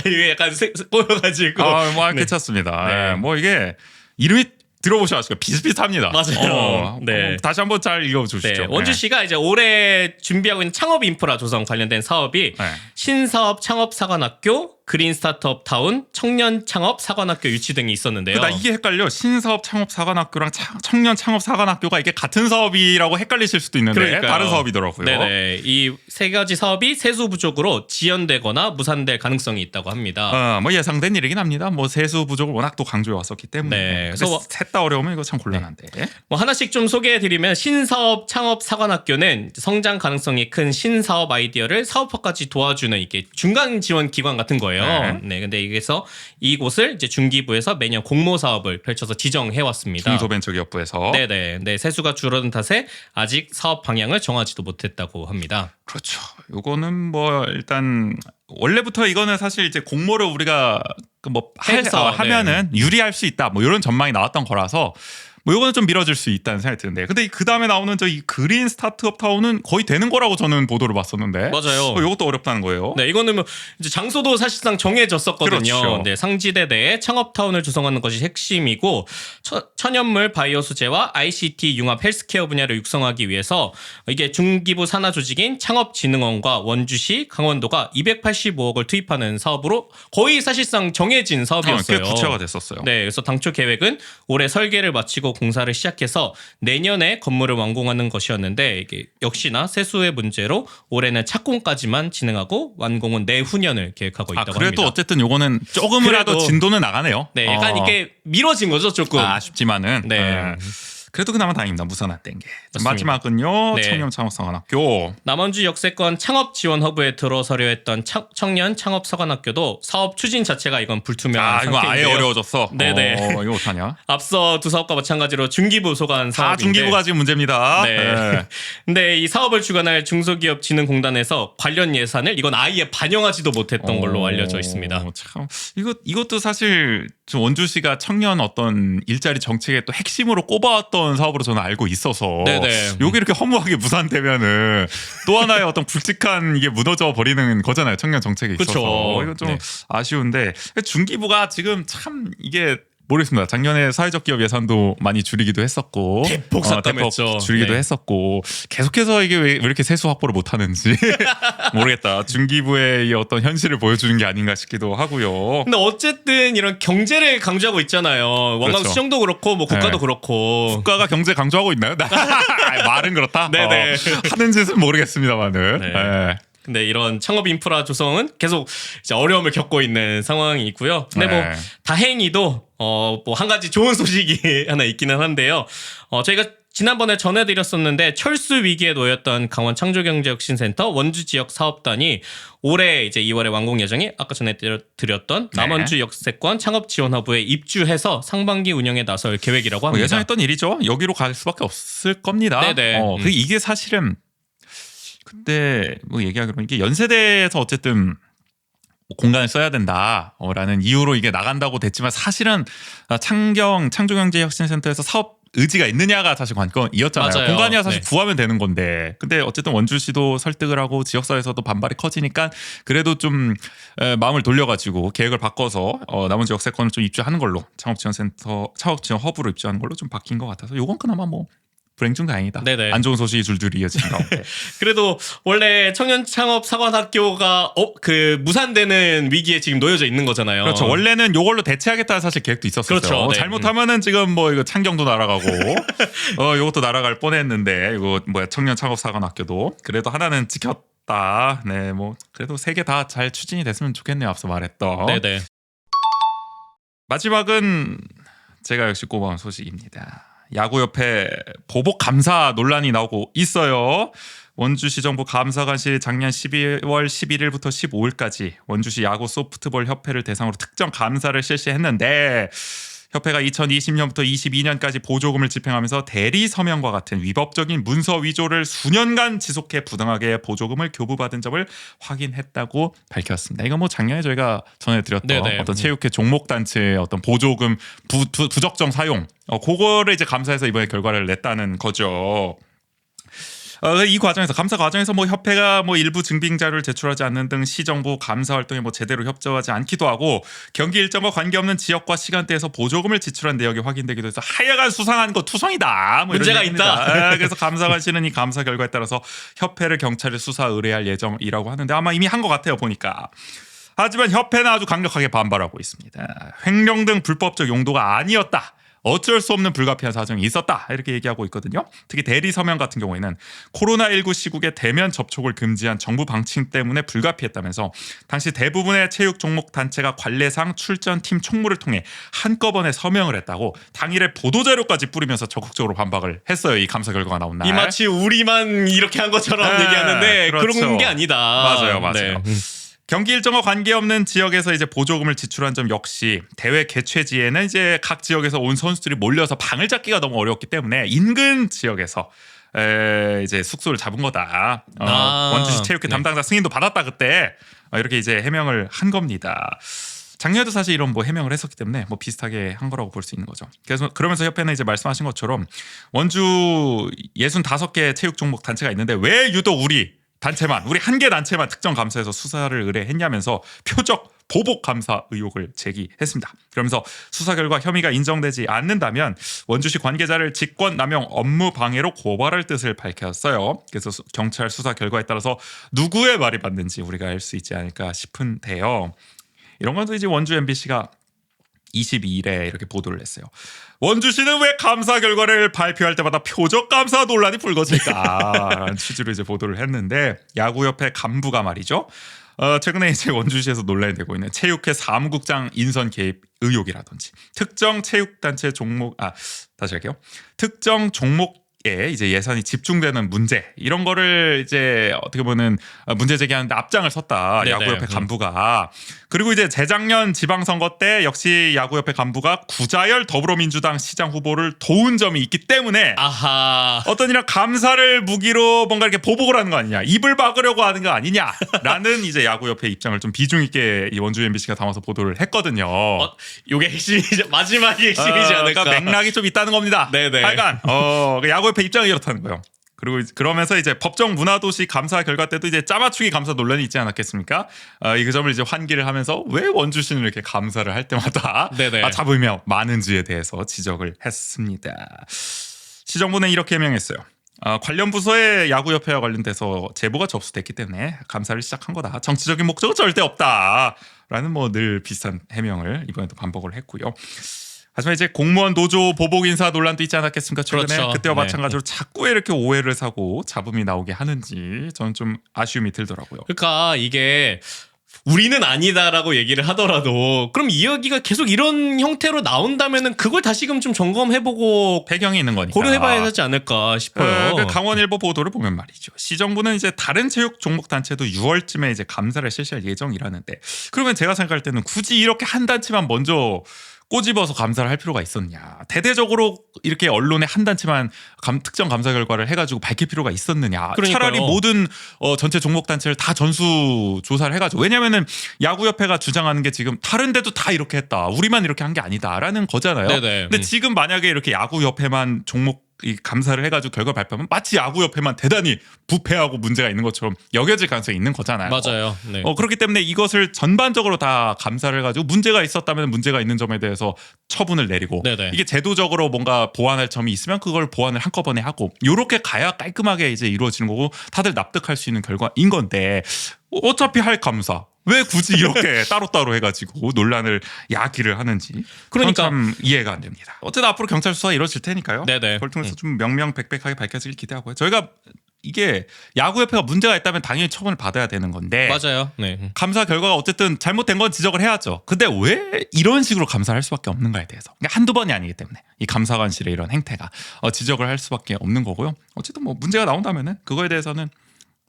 이게 약간 꼬여가지고. 뭐 괜찮습니다. 뭐 이게 이름이 들어보셔야 아시죠? 비슷비슷합니다. 맞아요. 다시 한번 잘 읽어주시죠. 원주시가 이제 올해 준비하고 있는 창업 인프라 조성 관련된 사업이 신사업 창업사관학교, 그린 스타트업 타운, 청년 창업 사관학교 유치 등이 있었는데요. 나 이게 헷갈려. 신사업 창업 사관학교랑 청년 창업 사관학교가 이게 같은 사업이라고 헷갈리실 수도 있는데 그러니까요. 다른 사업이더라고요. 네네. 이 세 가지 사업이 세수 부족으로 지연되거나 무산될 가능성이 있다고 합니다. 뭐 예상된 일이긴 합니다. 뭐 세수 부족을 워낙 또 강조해 왔었기 때문에. 네. 그래서 셋 다 어려우면 이거 참 곤란한데. 뭐 하나씩 좀 소개해드리면 신사업 창업 사관학교는 성장 가능성이 큰 신사업 아이디어를 사업화까지 도와주는 이게 중간 지원 기관 같은 거예요. 네. 근데 여기서 이곳을 이제 중기부에서 매년 공모 사업을 펼쳐서 지정해 왔습니다. 중소벤처기업부에서. 네네. 네. 세수가 줄어든 탓에 아직 사업 방향을 정하지도 못했다고 합니다. 그렇죠. 요거는 뭐 일단 원래부터 이거는 사실 이제 공모를 우리가 뭐 해서, 하면은 유리할 수 있다. 뭐 이런 전망이 나왔던 거라서 뭐 이거는 좀 미뤄질 수 있다는 생각이 드는데, 근데 그 다음에 나오는 저 이 그린 스타트업 타운은 거의 되는 거라고 저는 보도를 봤었는데. 맞아요. 이것도 어렵다는 거예요. 네, 이거는 뭐 이제 장소도 사실상 정해졌었거든요. 그렇죠. 네, 상지대 내에 창업타운을 조성하는 것이 핵심이고 천연물 바이오 소재와 ICT 융합 헬스케어 분야를 육성하기 위해서 이게 중기부 산하 조직인 창업진흥원과 원주시, 강원도가 285억을 투입하는 사업으로 거의 사실상 정해진 사업이었어요. 꽤 구체화가 됐었어요. 네, 그래서 당초 계획은 올해 설계를 마치고 공사를 시작해서 내년에 건물을 완공하는 것이었는데 이게 역시나 세수의 문제로 올해는 착공까지만 진행하고 완공은 내후년을 계획하고 있다고 합니다. 그래도 어쨌든 요거는 조금이라도 그래도 진도는 나가네요. 네, 약간 이게 미뤄진 거죠, 조금. 아쉽지만은. 네. 그래도 그나마 다행입니다. 무산화된 게. 맞습니다. 마지막은요. 네. 청년창업사관학교. 남원주 역세권 창업 지원 허브에 들어서려 했던 청년 창업 사관학교도 사업 추진 자체가 이건 불투명한 이거 아예 상태인데요. 어려워졌어. 네네. 이거 어떡하냐? 앞서 두 사업과 마찬가지로 중기부 소관 다 사업인데 중기부가 지금 문제입니다. 네. 근데 이 사업을 주관할 중소기업진흥공단에서 관련 예산을 이건 아예 반영하지도 못했던 걸로 알려져 있습니다. 참 이것도 사실 좀 원주시가 청년 어떤 일자리 정책의 또 핵심으로 꼽아왔던 사업으로 저는 알고 있어서. 네네. 요게 이렇게 허무하게 무산되면은 또 하나의 어떤 굵직한 이게 무너져 버리는 거잖아요. 청년 정책에 있어서. 그쵸. 이건 좀 네. 아쉬운데 중기부가 지금 참 이게 모르겠습니다. 작년에 사회적 기업 예산도 많이 줄이기도 했었고 대폭 삭감했죠. 대폭 줄이기도 네. 했었고 계속해서 이게 왜 이렇게 세수 확보를 못하는지 모르겠다. 중기부의 이 어떤 현실을 보여주는 게 아닌가 싶기도 하고요. 근데 어쨌든 이런 경제를 강조하고 있잖아요. 원광 그렇죠. 시정도 그렇고 뭐 국가도 네. 그렇고. 국가가 경제 강조하고 있나요? 말은 그렇다. 네네. 하는 짓은 모르겠습니다만은. 네. 네. 근데 이런 창업 인프라 조성은 계속 이제 어려움을 겪고 있는 상황이고요. 근데 뭐 네. 다행히도 뭐 한 가지 좋은 소식이 하나 있기는 한데요. 저희가 지난번에 전해드렸었는데 철수 위기에 놓였던 강원 창조경제혁신센터 원주 지역 사업단이 올해 이제 2월에 완공 예정이 아까 전해드렸던 네. 남원주 역세권 창업지원허브에 입주해서 상반기 운영에 나설 계획이라고 합니다. 예상했던 일이죠. 여기로 갈 수밖에 없을 겁니다. 네네. 그 이게 사실은 그때 뭐 얘기하기로 이게 연세대에서 어쨌든 공간을 써야 된다라는 이유로 이게 나간다고 됐지만 사실은 창조경제혁신센터에서 사업 의지가 있느냐가 사실 관건이었잖아요. 맞아요. 공간이야 사실 네. 구하면 되는 건데, 근데 어쨌든 원주시도 설득을 하고 지역사회에서도 반발이 커지니까 그래도 좀 마음을 돌려가지고 계획을 바꿔서 남원지 역세권을 좀 입주하는 걸로 창업지원 허브로 입주하는 걸로 좀 바뀐 것 같아서 요건 그나마 뭐 불행 중 다행이다. 네네. 안 좋은 소식이 줄줄이 이어지는 가운데. 그래도 원래 청년 창업 사관학교가 그 무산되는 위기에 지금 놓여져 있는 거잖아요. 그렇죠. 원래는 요걸로 대체하겠다는 사실 계획도 있었어요. 그렇죠. 네. 잘못하면은 지금 뭐 이거 창경도 날아가고 요것도 날아갈 뻔했는데 이거 뭐야 청년 창업 사관학교도 그래도 하나는 지켰다. 네, 뭐 그래도 세 개 다 잘 추진이 됐으면 좋겠네요. 앞서 말했던. 네네. 마지막은 제가 역시 꼽아온 소식입니다. 야구협회 보복 감사 논란이 나오고 있어요. 원주시정부 감사관실이 작년 12월 11일부터 15일까지 원주시 야구 소프트볼 협회를 대상으로 특정 감사를 실시했는데 협회가 2020년부터 22년까지 보조금을 집행하면서 대리 서명과 같은 위법적인 문서 위조를 수년간 지속해 부당하게 보조금을 교부받은 점을 확인했다고 밝혔습니다. 이거 뭐 작년에 저희가 전해드렸던 네네. 어떤 체육회 종목단체의 어떤 보조금 부적정 사용 그거를 이제 감사해서 이번에 결과를 냈다는 거죠. 이 과정에서 감사 과정에서 뭐 협회가 뭐 일부 증빙 자료를 제출하지 않는 등 시정부 감사 활동에 뭐 제대로 협조하지 않기도 하고 경기 일정과 관계없는 지역과 시간대에서 보조금을 지출한 내역이 확인되기도 해서 하여간 수상한 거 투성이다. 뭐 이런 문제가 얘기입니다. 그래서 감사관실은 이 감사 결과에 따라서 협회를 경찰에 수사 의뢰할 예정이라고 하는데 아마 이미 한 것 같아요 보니까. 하지만 협회는 아주 강력하게 반발하고 있습니다. 횡령 등 불법적 용도가 아니었다. 어쩔 수 없는 불가피한 사정이 있었다 이렇게 얘기하고 있거든요. 특히 대리 서명 같은 경우에는 코로나19 시국에 대면 접촉을 금지한 정부 방침 때문에 불가피했다면서 당시 대부분의 체육 종목 단체가 관례상 출전팀 총무를 통해 한꺼번에 서명을 했다고 당일에 보도자료까지 뿌리면서 적극적으로 반박을 했어요. 이 감사 결과가 나온 날. 이 마치 우리만 이렇게 한 것처럼 네, 얘기하는데 그렇죠. 그런 게 아니다. 맞아요. 네. 경기 일정과 관계없는 지역에서 이제 보조금을 지출한 점 역시 대회 개최지에는 이제 각 지역에서 온 선수들이 몰려서 방을 잡기가 너무 어려웠기 때문에 인근 지역에서 이제 숙소를 잡은 거다. 원주시 체육회 담당자 승인도 받았다 그때 이렇게 이제 해명을 한 겁니다. 작년에도 사실 이런 뭐 해명을 했었기 때문에 뭐 비슷하게 한 거라고 볼 수 있는 거죠. 그래서 그러면서 협회는 이제 말씀하신 것처럼 원주 65개 체육 종목 단체가 있는데 왜 유독 우리 한 개 단체만 특정 감사에서 수사를 의뢰했냐면서 표적 보복 감사 의혹을 제기했습니다. 그러면서 수사 결과 혐의가 인정되지 않는다면 원주시 관계자를 직권 남용 업무 방해로 고발할 뜻을 밝혔어요. 그래서 경찰 수사 결과에 따라서 누구의 말이 맞는지 우리가 알 수 있지 않을까 싶은데요. 이런 것도 이제 원주 MBC가 22일에 이렇게 보도를 했어요. 원주시는 왜 감사 결과를 발표할 때마다 표적 감사 논란이 불거질까? 라는 취지로 이제 보도를 했는데 야구협회 간부가 말이죠. 최근에 이제 원주시에서 논란이 되고 있는 체육회 사무국장 인선 개입 의혹이라든지 특정 체육단체 종목 다시 할게요. 특정 종목에 이제 예산이 집중되는 문제 이런 거를 이제 어떻게 보면 문제 제기하는데 앞장을 섰다. 네네. 야구협회 간부가. 그리고 이제 재작년 지방선거 때 역시 야구협회 간부가 구자열 더불어민주당 시장 후보를 도운 점이 있기 때문에 아하. 어떤 이런 감사를 무기로 뭔가 이렇게 보복을 하는 거 아니냐, 입을 막으려고 하는 거 아니냐라는 이제 야구협회 입장을 좀 비중 있게 이 원주 MBC가 담아서 보도를 했거든요. 요게 핵심이죠. 마지막이 핵심이지 않을까. 그러니까 맥락이 좀 있다는 겁니다. 네네. 하여간 야구협회 입장이 이렇다는 거예요. 그리고 그러면서 이제 법정 문화도시 감사 결과 때도 이제 짜맞추기 감사 논란이 있지 않았겠습니까? 이 점을 이제 환기를 하면서 왜 원주시는 이렇게 감사를 할 때마다 잡으며 많은지에 대해서 지적을 했습니다. 시정부는 이렇게 해명했어요. 관련 부서의 야구협회와 관련돼서 제보가 접수됐기 때문에 감사를 시작한 거다. 정치적인 목적은 절대 없다라는 뭐 늘 비슷한 해명을 이번에도 반복을 했고요. 하지만 이제 공무원 노조 보복 인사 논란도 있지 않았겠습니까? 최근에 그렇죠. 그때와 마찬가지로 자꾸 이렇게 오해를 사고 잡음이 나오게 하는지 저는 좀 아쉬움이 들더라고요. 그러니까 이게 우리는 아니다라고 얘기를 하더라도 그럼 이야기가 계속 이런 형태로 나온다면은 그걸 다시금 좀 점검해보고 배경이 있는 거니까 고려해봐야 하지 않을까 싶어요. 강원일보 보도를 보면 말이죠. 시정부는 이제 다른 체육 종목 단체도 6월쯤에 이제 감사를 실시할 예정이라는데 그러면 제가 생각할 때는 굳이 이렇게 한 단체만 먼저 꼬집어서 감사를 할 필요가 있었냐. 대대적으로 이렇게 언론에 한 단체만 특정 감사 결과를 해가지고 밝힐 필요가 있었느냐. 그러니까요. 차라리 모든 전체 종목 단체를 다 전수 조사를 해가지고. 왜냐면은 야구협회가 주장하는 게 지금 다른 데도 다 이렇게 했다. 우리만 이렇게 한 게 아니다라는 거잖아요. 네네. 근데 지금 만약에 이렇게 야구협회만 종목 이 감사를 해가지고 결과 발표하면 마치 야구협회만 대단히 부패하고 문제가 있는 것처럼 여겨질 가능성이 있는 거잖아요. 맞아요. 네. 그렇기 때문에 이것을 전반적으로 다 감사를 해가지고 문제가 있었다면 문제가 있는 점에 대해서 처분을 내리고 네네. 이게 제도적으로 뭔가 보완할 점이 있으면 그걸 보완을 한꺼번에 하고 이렇게 가야 깔끔하게 이제 이루어지는 거고 다들 납득할 수 있는 결과인 건데 어차피 할 감사 왜 굳이 이렇게 따로따로 해가지고 논란을 야기를 하는지 그러니까 참 이해가 안 됩니다. 어쨌든 앞으로 경찰 수사가 이루어질 테니까요. 네네. 그걸 통해서 좀 명명백백하게 밝혀지길 기대하고요. 저희가 이게 야구협회가 문제가 있다면 당연히 처분을 받아야 되는 건데 맞아요. 네. 감사 결과가 어쨌든 잘못된 건 지적을 해야죠. 근데 왜 이런 식으로 감사를 할 수밖에 없는가에 대해서 그러니까 한두 번이 아니기 때문에 이 감사관실의 이런 행태가 지적을 할 수밖에 없는 거고요. 어쨌든 뭐 문제가 나온다면은 그거에 대해서는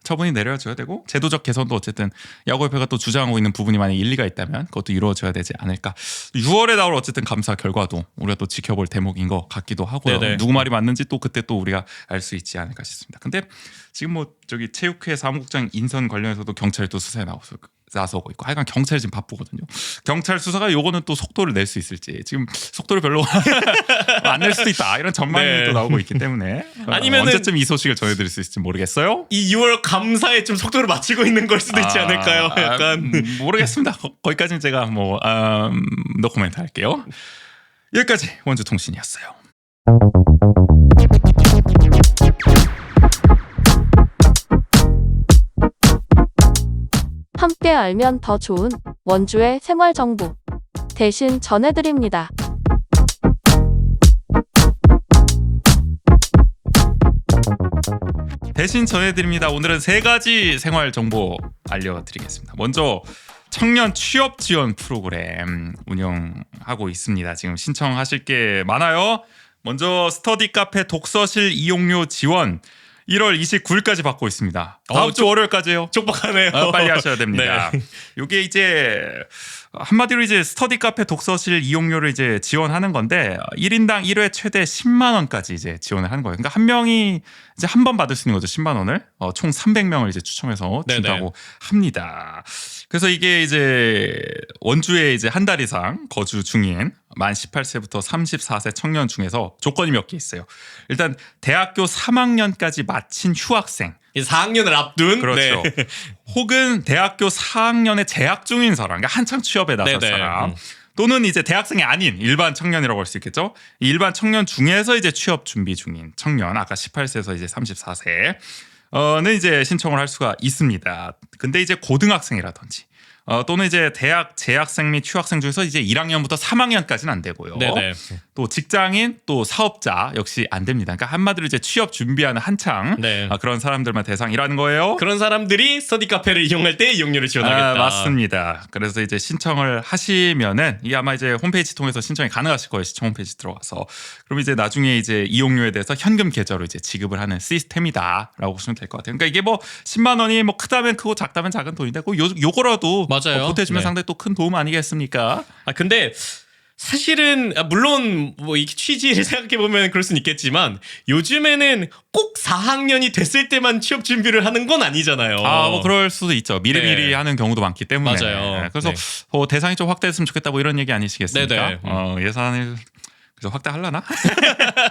처분이 내려져야 되고 제도적 개선도 어쨌든 야구협회가 또 주장하고 있는 부분이 만약 일리가 있다면 그것도 이루어져야 되지 않을까. 6월에 나올 어쨌든 감사 결과도 우리가 또 지켜볼 대목인 것 같기도 하고요. 네네. 누구 말이 맞는지 또 그때 또 우리가 알 수 있지 않을까 싶습니다. 근데 지금 뭐 저기 체육회 사무국장 인선 관련해서도 경찰이 또 수사에 나서고 있고 하여간 경찰이 지금 바쁘거든요. 경찰 수사가 요거는 또 속도를 낼 수 있을지 지금 속도를 별로 안 낼 수도 있다 이런 전망이 네. 또 나오고 있기 때문에 아니면은 언제쯤 이 소식을 전해드릴 수 있을지 모르겠어요. 이 6월 감사에 좀 속도를 맞추고 있는 걸 수도 있지 않을까요? 약간 모르겠습니다. 거기까지는 제가 뭐 노코멘트 할게요. 여기까지 원주통신이었어요. 함께 알면 더 좋은 원주의 생활 정보 대신 전해드립니다. 대신 전해드립니다. 오늘은 3가지 생활 정보 알려드리겠습니다. 먼저 청년 취업 지원 프로그램 운영하고 있습니다. 지금 신청하실 게 많아요. 먼저 스터디 카페 독서실 이용료 지원 1월 29일까지 받고 있습니다. 다음 주 월요일까지요. 촉박하네요. 빨리 하셔야 됩니다. 네. 이게 이제 한마디로 이제 스터디 카페 독서실 이용료를 이제 지원하는 건데 1인당 1회 최대 10만 원까지 이제 지원을 하는 거예요. 그러니까 한 명이 이제 한 번 받을 수 있는 거죠. 10만 원을. 총 300명을 이제 추첨해서 준다고 합니다. 그래서 이게 이제 원주에 이제 한 달 이상 거주 중인 만 18세부터 34세 청년 중에서 조건이 몇 개 있어요. 일단 대학교 3학년까지 마친 휴학생. 4학년을 앞둔 그렇죠. 네. 혹은 대학교 4학년에 재학 중인 사람, 그러니까 한창 취업에 나설 네네. 사람, 또는 이제 대학생이 아닌 일반 청년이라고 할 수 있겠죠. 이 일반 청년 중에서 이제 취업 준비 중인 청년, 아까 18세에서 이제 34세는 이제 신청을 할 수가 있습니다. 근데 이제 고등학생이라든지 또는 이제 대학 재학생 및 휴학생 중에서 이제 1학년부터 3학년까지는 안 되고요. 네네. 또 직장인 또 사업자 역시 안 됩니다. 그러니까 한마디로 이제 취업 준비하는 한창 네. 그런 사람들만 대상이라는 거예요. 그런 사람들이 스터디 카페를 이용할 때 이용료를 지원하겠다. 맞습니다. 그래서 이제 신청을 하시면은 이 아마 이제 홈페이지 통해서 신청이 가능하실 거예요. 시청 홈페이지 들어가서. 그럼 이제 나중에 이제 이용료에 대해서 현금 계좌로 이제 지급을 하는 시스템이다라고 보시면 될 것 같아요. 그러니까 이게 뭐 10만 원이 뭐 크다면 크고 작다면 작은 돈인데 요거라도 맞아요. 보태주면 네. 상당히 또 큰 도움 아니겠습니까? 근데 사실은 물론 뭐 이 취지를 생각해 보면 그럴 수는 있겠지만 요즘에는 꼭 4학년이 됐을 때만 취업 준비를 하는 건 아니잖아요. 뭐 그럴 수도 있죠. 미리미리 네. 하는 경우도 많기 때문에. 맞아요. 그래서 네. 대상이 좀 확대했으면 좋겠다 뭐 이런 얘기 아니시겠습니까? 네네. 예산을 그래서 확대하려나?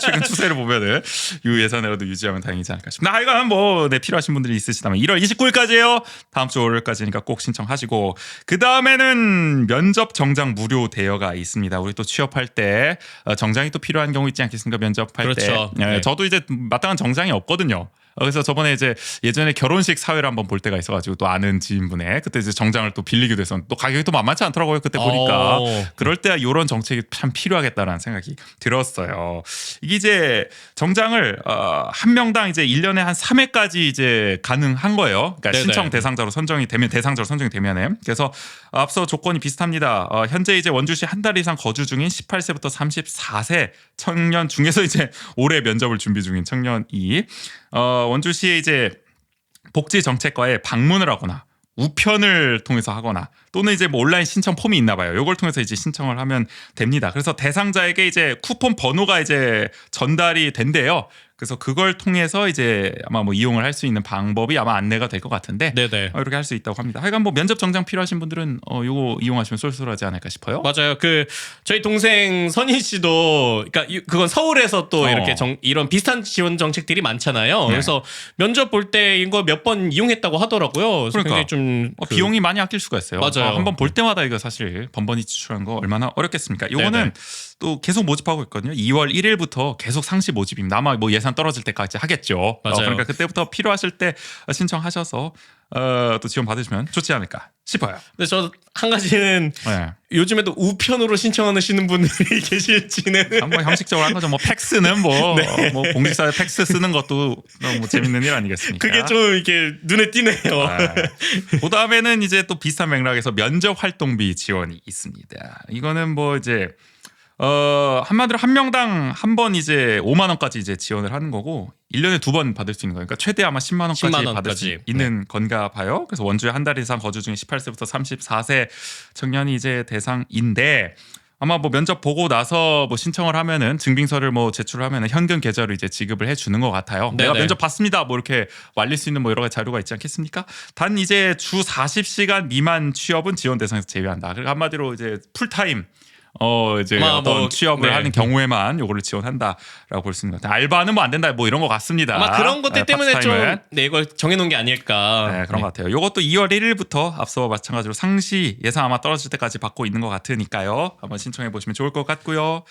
최근 추세를 보면은 이 예산이라도 유지하면 다행이지 않을까 싶습니다. 하여간 뭐 필요하신 분들이 있으시다면 1월 29일까지예요. 다음 주 월요일까지니까 꼭 신청하시고 그 다음에는 면접 정장 무료 대여가 있습니다. 우리 또 취업할 때 정장이 또 필요한 경우 있지 않겠습니까? 면접할 그렇죠. 때. 네. 저도 이제 마땅한 정장이 없거든요. 그래서 저번에 이제 예전에 결혼식 사회를 한번 볼 때가 있어가지고 또 아는 지인분의 그때 이제 정장을 또 빌리기도 해서 또 가격이 또 만만치 않더라고요. 그때 보니까 그럴 때 이런 정책이 참 필요하겠다라는 생각이 들었어요. 이게 이제 정장을 한 명당 이제 1년에 한 3회까지 이제 가능한 거예요. 그러니까 네네. 신청 대상자로 선정이 되면은 그래서 앞서 조건이 비슷합니다. 현재 이제 원주시 한 달 이상 거주 중인 18세부터 34세 청년 중에서 이제 올해 면접을 준비 중인 청년이 원주시에 이제 복지정책과에 방문을 하거나 우편을 통해서 하거나 또는 이제 뭐 온라인 신청 폼이 있나 봐요. 이걸 통해서 이제 신청을 하면 됩니다. 그래서 대상자에게 이제 쿠폰 번호가 이제 전달이 된대요. 그래서 그걸 통해서 이제 아마 뭐 이용을 할 수 있는 방법이 아마 안내가 될 것 같은데 네네. 이렇게 할 수 있다고 합니다. 하여간 뭐 면접 정장 필요하신 분들은 요거 이용하시면 쏠쏠하지 않을까 싶어요. 맞아요. 저희 동생 선희 씨도 그러니까 그건 서울에서 또 이렇게 이런 비슷한 지원 정책들이 많잖아요. 네. 그래서 면접 볼 때 이거 몇 번 이용했다고 하더라고요. 그래서 그러니까 굉장히 좀 비용이 많이 아낄 수가 있어요. 맞아요. 한번 볼 때마다 이거 사실 번번이 지출하는 거 얼마나 어렵겠습니까? 요거는 네네. 또 계속 모집하고 있거든요. 2월 1일부터 계속 상시 모집입니다. 아마 뭐 예산 떨어질 때까지 하겠죠. 맞아요. 그러니까 그때부터 필요하실 때 신청하셔서 또 지원 받으시면 좋지 않을까 싶어요. 근데 저 한 가지는 네. 요즘에도 우편으로 신청하시는 분들이 계실지는 뭐 형식적으로 한 거죠. 뭐 팩스는 뭐 공직사회 팩스 쓰는 것도 뭐 재밌는 일 아니겠습니까? 그게 좀 이렇게 눈에 띄네요. 그 다음에는 이제 또 비슷한 맥락에서 면접 활동비 지원이 있습니다. 이거는 뭐 이제 한마디로 한 명당 한 번 이제 5만 원까지 이제 지원을 하는 거고 1년에 2번 받을 수 있는 거니까 최대 아마 10만 원까지 10만 받을 수 원까지. 있는 건가 봐요. 그래서 원주에 한 달 이상 거주 중인 18세부터 34세 청년이 이제 대상인데 아마 뭐 면접 보고 나서 뭐 신청을 하면은 증빙서를 뭐 제출하면은 현금 계좌로 이제 지급을 해주는 것 같아요. 내가 네네. 면접 봤습니다. 뭐 이렇게 말릴 수 있는 뭐 여러 가지 자료가 있지 않겠습니까? 단 이제 주 40시간 미만 취업은 지원 대상에서 제외한다. 그러니까 한마디로 이제 풀타임 이제 어떤 뭐, 취업을 네. 하는 경우에만 요거를 지원한다라고 볼 수 있는 것 같아요. 알바는 뭐 안 된다 뭐 이런 것 같습니다. 아마 그런 것들 때문에 파트타임은. 이걸 정해놓은 게 아닐까. 네, 그런 것 같아요. 요것도 2월 1일부터 앞서 마찬가지로 상시 예상 아마 떨어질 때까지 받고 있는 것 같으니까요. 한번 신청해 보시면 좋을 것 같고요.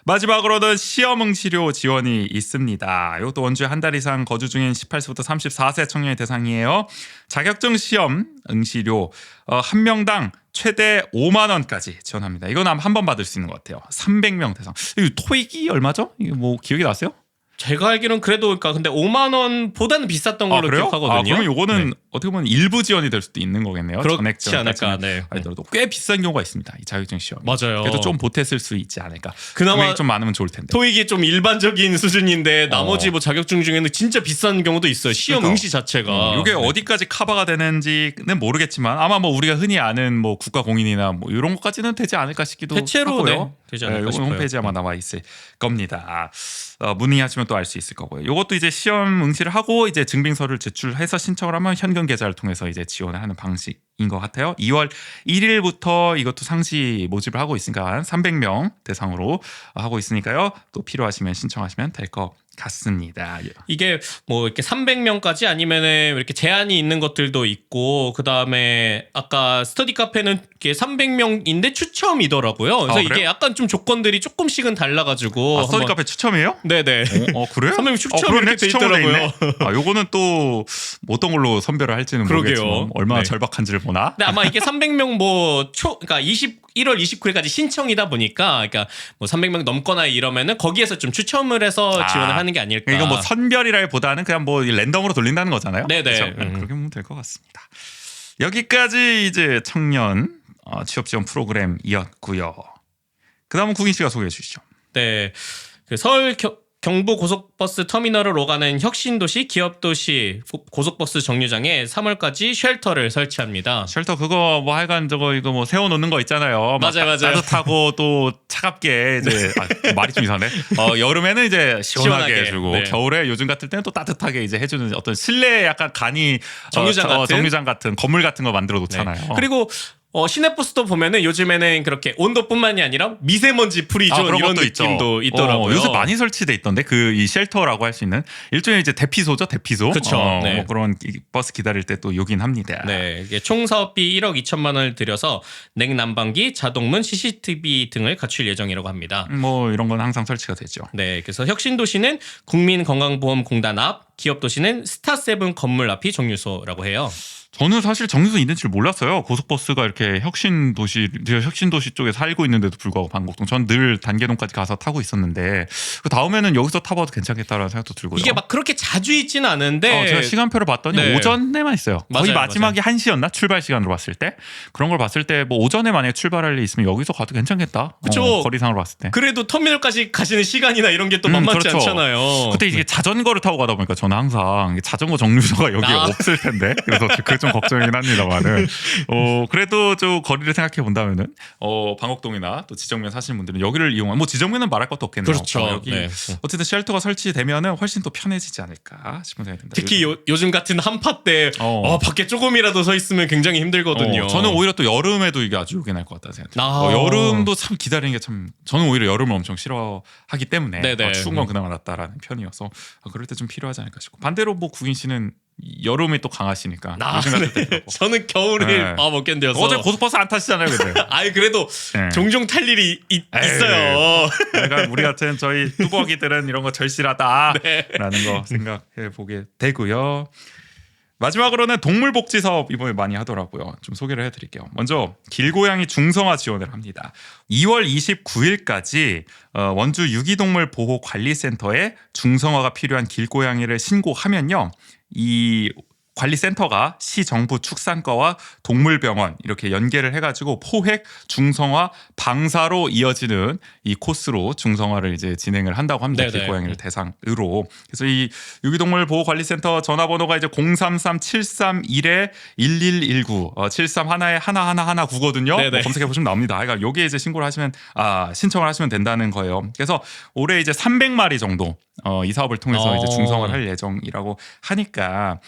마지막으로는 시험 응시료 지원이 있습니다. 이것도 원주에 한 달 이상 거주 중인 18세부터 34세 청년의 대상이에요. 자격증 시험 응시료 한 명당 최대 5만 원까지 지원합니다. 이건 아마 한 번 받을 수 있는 것 같아요. 300명 대상. 이 토익이 얼마죠? 이거 뭐 기억이 나세요? 제가 알기로는 그래도 그러니까 근데 5만 원보다는 비쌌던 걸로 그래요? 기억하거든요. 그럼 요거는 네. 어떻게 보면 일부 지원이 될 수도 있는 거겠네요. 그렇지 않을까. 네. 아니더라도 꽤 비싼 경우가 있습니다. 이 자격증 시험. 맞아요. 그래도 좀 보탰을 수 있지 않을까. 그나마 금액이 좀 많으면 좋을 텐데. 토익이 좀 일반적인 수준인데 나머지 뭐 자격증 중에는 진짜 비싼 경우도 있어요. 시험 그러니까. 응시 자체가. 이게 네. 어디까지 커버가 되는지는 모르겠지만 아마 뭐 우리가 흔히 아는 뭐 국가공인이나 뭐 이런 것까지는 되지 않을까 싶기도 대체로 하고요. 네, 되지 않을까 요건 싶어요. 홈페이지에 아마 나와 있을 겁니다. 문의하시면 또 알 수 있을 거고요. 이것도 이제 시험 응시를 하고 이제 증빙서를 제출해서 신청을 하면 현금 계좌를 통해서 이제 지원을 하는 방식인 것 같아요. 2월 1일부터 이것도 상시 모집을 하고 있으니까 300명 대상으로 하고 있으니까요. 또 필요하시면 신청하시면 될 것 같습니다. 이게 뭐 이렇게 300명까지 아니면은 이렇게 제한이 있는 것들도 있고 그다음에 아까 스터디 카페는 이게 300명인데 추첨이더라고요. 그래서 이게 그래요? 약간 좀 조건들이 조금씩은 달라가지고 스터디 카페 추첨이에요? 네네. 그래요? 300명 추첨 그러네. 이렇게 돼 추첨으로 돼 있더라고요. 있네. 요거는 또 어떤 걸로 선별을 할지는 그러게요. 모르겠지만 얼마나 네. 절박한지를 보나. 근데 아마 이게 300명 그러니까 1월 29일까지 신청이다 보니까 그러니까 뭐 300명 넘거나 이러면은 거기에서 좀 추첨을 해서 지원을 하는 게 아닐까. 이건 뭐 선별이라기보다는 그냥 뭐 랜덤으로 돌린다는 거잖아요. 네네. 그렇죠? 그렇게 보면 될 것 같습니다. 여기까지 이제 청년 취업 지원 프로그램이었고요. 그다음은 구긴 씨가 소개해 주시죠. 네. 그 서울 경부 고속버스 터미널을 오가는 혁신도시 기업도시 고속버스 정류장에 3월까지 쉘터를 설치합니다. 쉘터 그거 뭐 하여간 이거 뭐 세워놓는 거 있잖아요. 막 맞아요. 따뜻하고 또 차갑게 이제 말이 좀 이상하네. 여름에는 이제 시원하게 해주고 네. 겨울에 요즘 같을 때는 또 따뜻하게 이제 해주는 어떤 실내 약간 간이 정류장 같은 건물 같은 거 만들어 놓잖아요. 네. 그리고 시내버스도 보면은 요즘에는 그렇게 온도뿐만이 아니라 미세먼지 프리존 이런 느낌도 있더라고요. 요새 많이 설치돼 있던데 이 쉘터라고 할 수 있는 일종의 이제 대피소죠, 대피소. 그쵸. 네. 뭐 그런 버스 기다릴 때 또 요긴 합니다. 네, 이게 총 사업비 1억 2천만 원을 들여서 냉난방기, 자동문, CCTV 등을 갖출 예정이라고 합니다. 뭐 이런 건 항상 설치가 되죠. 네, 그래서 혁신도시는 국민건강보험공단 앞, 기업도시는 스타세븐 건물 앞이 정류소라고 해요. 저는 사실 정류소 있는 줄 몰랐어요. 고속버스가 이렇게 혁신도시 쪽에 살고 있는데도 불구하고 방곡동. 전 늘 단계동까지 가서 타고 있었는데 그 다음에는 여기서 타봐도 괜찮겠다라는 생각도 들고요. 이게 막 그렇게 자주 있지는 않은데 제가 시간표를 봤더니 네. 오전에만 있어요. 거의 맞아요, 마지막이 1시였나? 출발 시간으로 봤을 때. 그런 걸 봤을 때 뭐 오전에 만약에 출발할 일 있으면 여기서 가도 괜찮겠다. 그쵸. 거리상으로 봤을 때. 그래도 터미널까지 가시는 시간이나 이런 게 또 만만치 그렇죠. 않잖아요. 그때 이게 자전거를 타고 가다 보니까 저는 항상 자전거 정류소가 여기에 없을 텐데 그래서 그게 좀 걱정이긴 합니다만은 그래도 좀 거리를 생각해 본다면은 방곡동이나 또 지정면 사시는 분들은 여기를 이용하면 뭐 지정면은 말할 것도 없겠네요. 그렇죠. 여기 네. 어쨌든 쉘터가 설치되면은 훨씬 또 편해지지 않을까 싶은 생각이 듭니다. 특히 요즘 같은 한파 때 밖에 조금이라도 서 있으면 굉장히 힘들거든요. 저는 오히려 또 여름에도 이게 아주 요긴할 것 같다는 생각이 들어요. 여름도 참 기다리는 게 참 저는 오히려 여름을 엄청 싫어하기 때문에 추운 건 그나마 낫다라는 편이어서 그럴 때 좀 필요하지 않을까 싶고 반대로 뭐 구긴 씨는 여름에 또 강하시니까 요즘 같은 때 네. 저는 겨울을 못 견뎌서 어제 고속버스 안 타시잖아요, 근데. 아이 그래도 네. 종종 탈 일이 있어요. 그러니까 우리 같은 저희 뚜벅이들은 이런 거 절실하다라는 네. 거 생각해 보게 되고요. 마지막으로는 동물복지 사업 이번에 많이 하더라고요. 좀 소개를 해드릴게요. 먼저 길고양이 중성화 지원을 합니다. 2월 29일까지 원주 유기동물 보호관리센터에 중성화가 필요한 길고양이를 신고하면요. 이 관리센터가 시정부 축산과와 동물병원 이렇게 연계를 해가지고 포획, 중성화, 방사로 이어지는 이 코스로 중성화를 이제 진행을 한다고 합니다. 네네. 길고양이를 대상으로. 그래서 이 유기동물 보호관리센터 전화번호가 이제 033-731-1119 73 하나에 하나 9거든요. 뭐 검색해 보시면 나옵니다. 그러니까 여기에 이제 신고를 하시면 신청을 하시면 된다는 거예요. 그래서 올해 이제 300마리 정도 이 사업을 통해서 이제 어. 중성을 할 예정이라고 하니까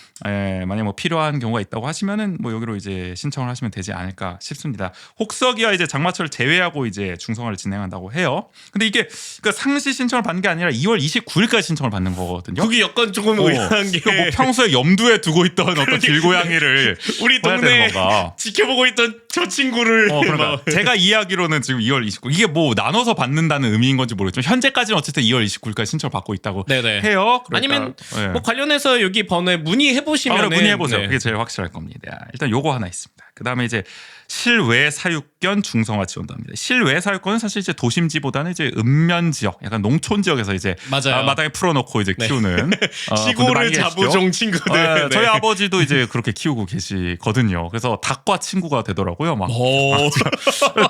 만약 뭐 필요한 경우가 있다고 하시면은 뭐 여기로 이제 신청을 하시면 되지 않을까 싶습니다. 혹서기와 이제 장마철 제외하고 이제 중성화를 진행한다고 해요. 근데 이게 그러니까 상시 신청을 받는 게 아니라 2월 29일까지 신청을 받는 거거든요. 그게 약간 조금 의아한 게 뭐 평소에 염두에 두고 있던 어떤 길고양이를 우리 해야 동네 되는 건가? 지켜보고 있던 저 친구를 그러니까 막 제가 이해하기로는 지금 2월 29일 이게 뭐 나눠서 받는다는 의미인 건지 모르겠지만 현재까지는 어쨌든 2월 29일까지 신청을 받고 있다고 네네. 해요. 그러니까, 아니면 네. 뭐 관련해서 여기 번호에 문의해 보시면 그래, 문의해보세요. 그게 제일 확실할 겁니다. 일단 요거 하나 있습니다. 그 다음에 이제 실외 사육견 중성화 지원도 합니다. 실외 사육견은 사실 이제 도심지보다는 이제 읍면 지역, 약간 농촌 지역에서 이제 맞아요. 마당에 풀어놓고 이제 네. 키우는 분들 시골을 많이 계시죠? 자부종 친구들. 네. 저희 아버지도 이제 그렇게 키우고 계시거든요. 그래서 닭과 친구가 되더라고요. 막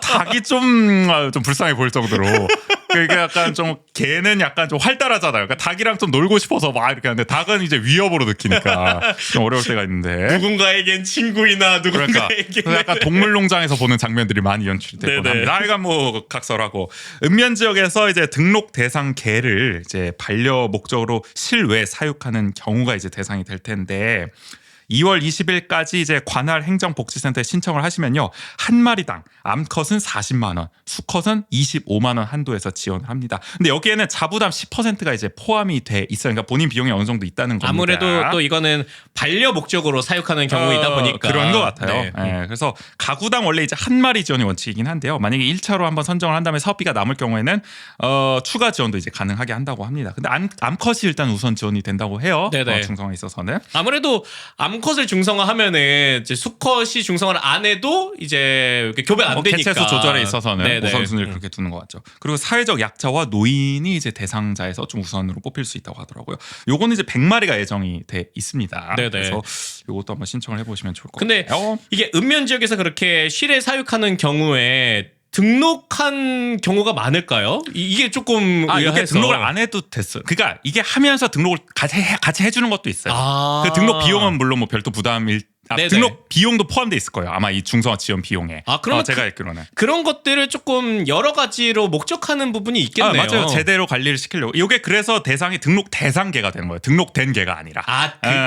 닭이 좀 불쌍해 보일 정도로. 그게 약간 좀 개는 약간 좀 활달하잖아요. 그러니까 닭이랑 좀 놀고 싶어서 막 이렇게 하는데 닭은 이제 위협으로 느끼니까 좀 어려울 때가 있는데. 누군가에겐 친구이나 그러니까 누군가에겐 약간 동물농장에서 보는 장면들이 많이 연출되고 네네. 합니다. 하여간 뭐 각설하고 읍면 지역에서 이제 등록 대상 개를 이제 반려 목적으로 실외 사육하는 경우가 이제 대상이 될 텐데 2월 20일까지 이제 관할 행정복지센터에 신청을 하시면요. 한 마리당 암컷은 40만 원, 수컷은 25만 원 한도에서 지원을 합니다. 근데 여기에는 자부담 10%가 이제 포함이 돼 있어요. 그러니까 본인 비용이 어느 정도 있다는 겁니다. 아무래도 또 이거는 반려 목적으로 사육하는 경우이다 보니까 그런 것 같아요. 네. 네, 그래서 가구당 원래 이제 한 마리 지원이 원칙이긴 한데요. 만약에 1차로 한번 선정을 한 다음에 사업비가 남을 경우에는 추가 지원도 이제 가능하게 한다고 합니다. 근데 암컷이 일단 우선 지원이 된다고 해요. 네네. 중성화에 있어서는. 아무래도 암컷을 중성화하면은 이제 수컷이 중성화를 안 해도 이제 이렇게 교배 안 되니까 개체수 조절에 있어서는 네네. 우선순위를 그렇게 두는 것 같죠. 그리고 사회적 약자와 노인이 이제 대상자에서 좀 우선으로 뽑힐 수 있다고 하더라고요. 요거는 이제 100마리가 예정이 돼 있습니다. 네네. 그래서 요것도 한번 신청을 해보시면 좋을 것 근데 같아요. 이게 읍면 지역에서 그렇게 실외 사육하는 경우에 등록한 경우가 많을까요? 이게 조금 이게 의아해서. 등록을 안 해도 됐어요. 그러니까 이게 하면서 등록을 같이 해주는 것도 있어요. 아. 그 등록 비용은 물론 뭐 별도 부담일. 네네. 등록 비용도 포함돼 있을 거예요. 아마 이 중성화 지원 비용에. 그러면 제가 알기로는. 그런 것들을 조금 여러 가지로 목적하는 부분이 있겠네요. 맞아요. 제대로 관리를 시키려고. 이게 그래서 대상이 등록 대상계가 되는 거예요. 등록된 개가 아니라.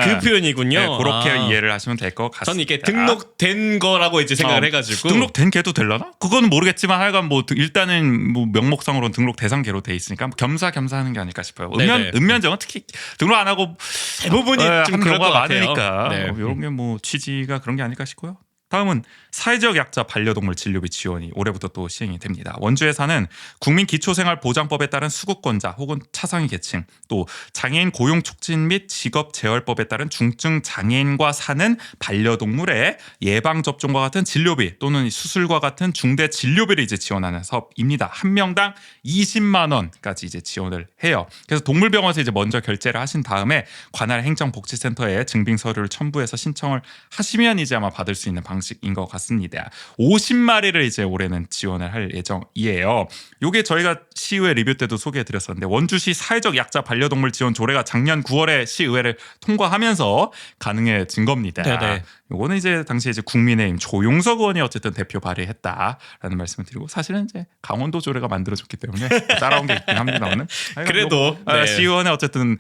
그 표현이군요. 네, 그렇게 이해를 하시면 될 것 같습니다. 저는 이게 등록된 거라고 이제 생각을 해가지고 등록된 개도 되려나? 그거는 모르겠지만 하여간 뭐 일단은 뭐 명목상으로는 등록 대상계로 돼 있으니까 겸사겸사 하는 게 아닐까 싶어요. 읍면정은 특히 등록 안 하고 대부분이 좀 하는 그럴 것 경우가 같아요. 많으니까 네. 이런 게 뭐 취지가 그런 게 아닐까 싶고요. 다음은 사회적 약자 반려동물 진료비 지원이 올해부터 또 시행이 됩니다. 원주에 사는 국민기초생활보장법에 따른 수급권자 혹은 차상위 계층, 또 장애인 고용 촉진 및 직업재활법에 따른 중증 장애인과 사는 반려동물의 예방 접종과 같은 진료비 또는 수술과 같은 중대 진료비를 이제 지원하는 사업입니다. 한 명당 20만 원까지 이제 지원을 해요. 그래서 동물병원에서 이제 먼저 결제를 하신 다음에 관할 행정복지센터에 증빙 서류를 첨부해서 신청을 하시면 이제 아마 받을 수 있는 방식인 것 같습니다. 50마리를 이제 올해는 지원을 할 예정이에요. 요게 저희가 시의회 리뷰 때도 소개해드렸었는데 원주시 사회적 약자 반려동물 지원 조례가 작년 9월에 시의회를 통과하면서 가능해진 겁니다. 네네. 요거는 이제 당시에 이제 국민의힘 조용석 의원이 어쨌든 대표 발의했다라는 말씀을 드리고 사실은 이제 강원도 조례가 만들어졌기 때문에 따라온 게 있긴 합니다만은 그래도 네. 시의원의 어쨌든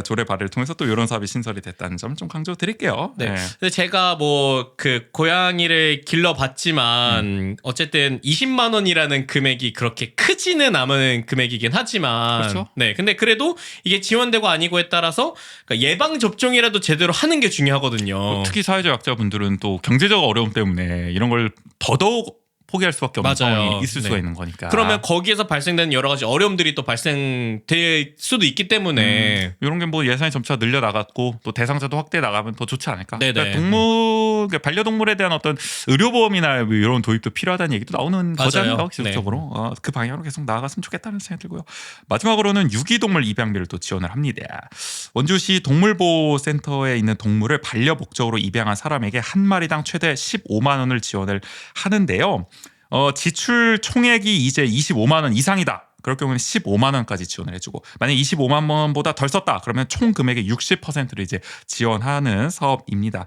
조례 발의를 통해서 또 이런 사업이 신설이 됐다는 점 좀 강조드릴게요. 네. 근데 제가 뭐 그 고양이를 길러봤지만 어쨌든 20만 원이라는 금액이 그렇게 크지는 않은 금액이긴 하지만 그렇죠. 네. 근데 그래도 이게 지원되고 아니고에 따라서 그러니까 예방 접종이라도 제대로 하는 게 중요하거든요. 특히 사회적 약자분들은 또 경제적 어려움 때문에 이런 걸 더더욱 포기할 수밖에 없는 상황이 있을 수가 있는 거니까. 그러면 거기에서 발생되는 여러 가지 어려움들이 또 발생될 수도 있기 때문에 이런 게 뭐 예산이 점차 늘려 나갔고 또 대상자도 확대해 나가면 더 좋지 않을까. 네네. 그러니까 반려동물에 대한 어떤 의료보험이나 뭐 이런 도입도 필요하다는 얘기도 나오는 거잖아요. 지속적으로 그 방향으로 계속 나아갔으면 좋겠다는 생각이 들고요. 마지막으로는 유기동물 입양비를 또 지원을 합니다. 원주시 동물보호센터에 있는 동물을 반려 목적으로 입양한 사람에게 한 마리당 최대 15만 원을 지원을 하는데요. 지출 총액이 이제 25만 원 이상이다. 그럴 경우는 15만 원까지 지원을 해주고 만약 25만 원보다 덜 썼다 그러면 총 금액의 60%를 이제 지원하는 사업입니다.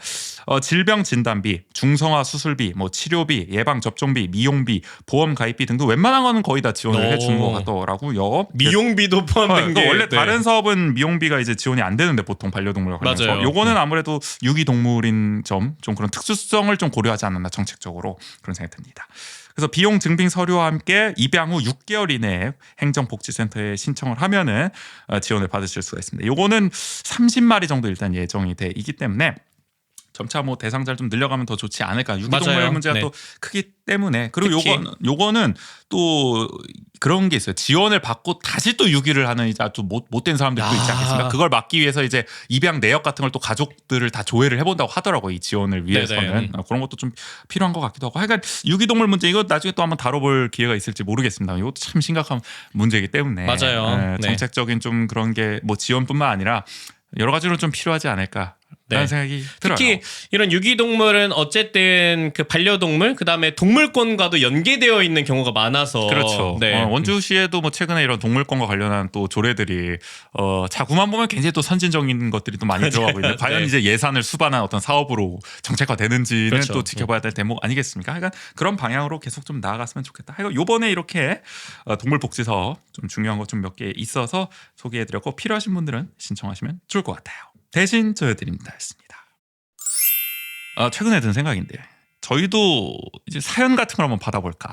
질병 진단비, 중성화 수술비, 뭐 치료비, 예방 접종비, 미용비, 보험 가입비 등도 웬만한 거는 거의 다 지원을 해주는 것 같더라고요. 미용비도 포함된 게 원래 다른 사업은 미용비가 이제 지원이 안 되는데 보통 반려동물 관련해서 맞아요. 요거는 아무래도 유기동물인 점 좀 그런 특수성을 좀 고려하지 않았나 정책적으로 그런 생각이 듭니다. 그래서 비용 증빙 서류와 함께 입양 후 6개월 이내에 행정복지센터에 신청을 하면은 지원을 받으실 수가 있습니다. 요거는 30마리 정도 일단 예정이 돼 있기 때문에 점차 뭐 대상자를 좀 늘려가면 더 좋지 않을까. 유기동물 맞아요. 문제가 네. 또 크기 때문에 그리고 특히. 요거는 또 그런 게 있어요. 지원을 받고 다시 또 유기를 하는 이제 아주 못된 사람들도 있지 않겠습니까? 그걸 막기 위해서 이제 입양 내역 같은 걸 또 가족들을 다 조회를 해본다고 하더라고요. 이 지원을 위해서는 네네. 그런 것도 좀 필요한 것 같기도 하고. 하여간 유기동물 문제 이거 나중에 또 한번 다뤄볼 기회가 있을지 모르겠습니다. 이것도 참 심각한 문제이기 때문에 맞아요. 네. 정책적인 좀 그런 게 뭐 지원뿐만 아니라 여러 가지로 좀 필요하지 않을까. 라는 네. 생각이 들어요. 특히 이런 유기동물은 어쨌든 그 반려동물 그다음에 동물권과도 연계되어 있는 경우가 많아서 그렇죠. 네. 원주시에도 뭐 최근에 이런 동물권과 관련한 또 조례들이 자구만 보면 굉장히 또 선진적인 것들이 또 많이 들어가고 있는데 과연 네. 이제 예산을 수반한 어떤 사업으로 정책화되는지는 그렇죠. 또 지켜봐야 될 대목 아니겠습니까? 하여간 그런 방향으로 계속 좀 나아갔으면 좋겠다. 하여간 요번에 이렇게 동물복지사업 좀 중요한 것 좀 몇 개 있어서 소개해드렸고 필요하신 분들은 신청하시면 좋을 것 같아요. 대신 저희드립니다 했습니다. 최근에 든 생각인데 저희도 이제 사연 같은 걸 한번 받아볼까.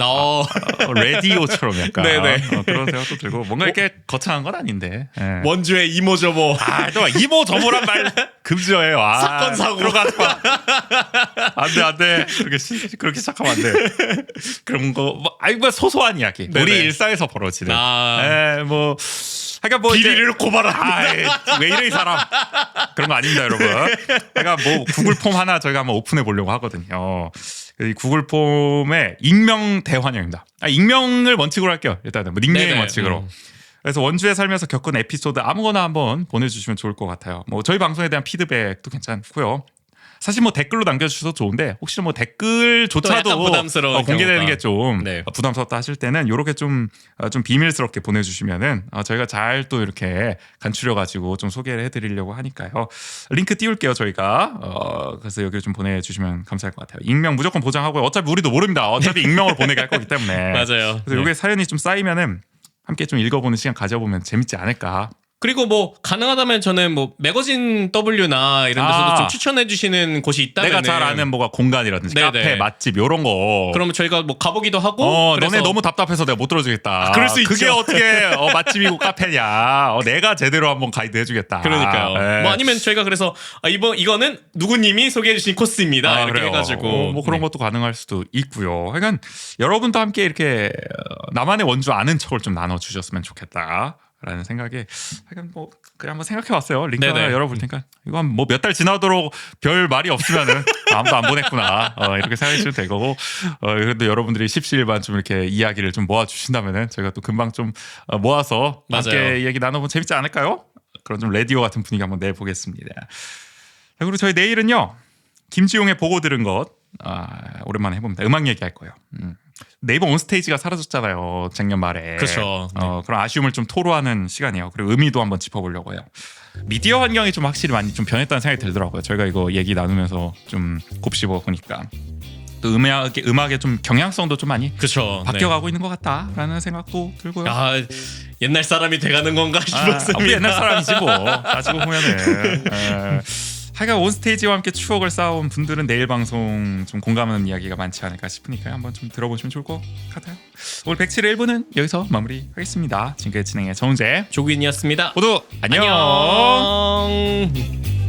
라디오처럼 약간 네네. 그런 생각도 들고 뭔가 이렇게 거창한 건 아닌데. 예. 원주의 이모저모 또 이모 저모란 말 금지어예요. 사건 사고. 들어가지 마. 안돼. 그렇게 시작하면 안 돼. 그런 거 뭐 소소한 이야기. 네네. 우리 일상에서 벌어지는. 뭐. 그러니까 뭐 비리를 고발합니다. 왜 이래 이 사람. 그런 거 아닙니다, 여러분. 그러니까 뭐 구글 폼 하나 저희가 한번 오픈해 보려고 하거든요. 이 구글 폼에 익명 대환영입니다. 익명을 원칙으로 할게요. 일단은 뭐 닉네임 네네. 원칙으로. 그래서 원주에 살면서 겪은 에피소드 아무거나 한번 보내주시면 좋을 것 같아요. 뭐 저희 방송에 대한 피드백도 괜찮고요. 사실 뭐 댓글로 남겨주셔도 좋은데 혹시 뭐 댓글조차도 또 약간 부담스러운 공개되는 경우가. 게 좀 네. 부담스럽다 하실 때는 이렇게 좀 비밀스럽게 보내주시면은 저희가 잘 또 이렇게 간추려가지고 좀 소개를 해드리려고 하니까요. 링크 띄울게요 저희가. 그래서 여기를 좀 보내주시면 감사할 것 같아요. 익명 무조건 보장하고요. 어차피 우리도 모릅니다. 어차피 익명으로 보내게 할 거기 때문에. 맞아요. 그래서 이게 사연이 좀 쌓이면은 함께 좀 읽어보는 시간 가져보면 재밌지 않을까. 그리고 뭐 가능하다면 저는 뭐 매거진 W나 이런 데서도 좀 추천해 주시는 곳이 있다면 내가 잘 아는 뭐가 공간이라든지 네네. 카페, 맛집 이런 거. 그러면 저희가 뭐 가보기도 하고 그래서 너네 너무 답답해서 내가 못 들어주겠다. 그럴 수 있죠. 그게 어떻게 맛집이고 카페냐. 내가 제대로 한번 가이드 해주겠다. 그러니까요. 네. 뭐 아니면 저희가 그래서 이거는 누구님이 소개해 주신 코스입니다. 이렇게 그래요. 해가지고 뭐 그런 것도 가능할 수도 있고요. 그러니까 여러분도 함께 이렇게 나만의 원주 아는 척을 좀 나눠주셨으면 좋겠다. 라는 생각에 하여간 뭐 그냥 한번 생각해봤어요. 링크 하나 네네. 열어볼 테니까 이거 한 뭐 몇 달 지나도록 별 말이 없으면은 아무도 안 보냈구나 이렇게 생각하시면 될 거고 그래도 여러분들이 십시일반 좀 이렇게 이야기를 좀 모아주신다면은 저희가 또 금방 좀 모아서 맞아요. 함께 얘기 나눠보면 재밌지 않을까요? 그런 좀 라디오 같은 분위기 한번 내보겠습니다. 그리고 저희 내일은요 김지용의 보고 들은 것 오랜만에 해봅니다. 음악 얘기할 거예요. 네이버 온스테이지가 사라졌잖아요. 작년 말에. 그렇죠. 그런 아쉬움을 좀 토로하는 시간이에요. 그리고 의미도 한번 짚어보려고 해요. 미디어 환경이 좀 확실히 많이 좀 변했다는 생각이 들더라고요. 저희가 이거 얘기 나누면서 좀 곱씹어 보니까 또 음악의 좀 경향성도 좀 많이 그렇죠. 바뀌어가고 있는 것 같다라는 생각도 들고요. 옛날 사람이 돼가는 건가 싶었습니다. 우리 옛날 사람이지 뭐. 따지고 보면은. 하여간 온스테이지와 함께 추억을 쌓아온 분들은 내일 방송 좀 공감하는 이야기가 많지 않을까 싶으니까 한번 좀 들어보시면 좋을 것 같아요. 오늘 107의 1부는 여기서 마무리하겠습니다. 지금까지 진행의 정은재 조규인이었습니다. 모두 안녕. 안녕.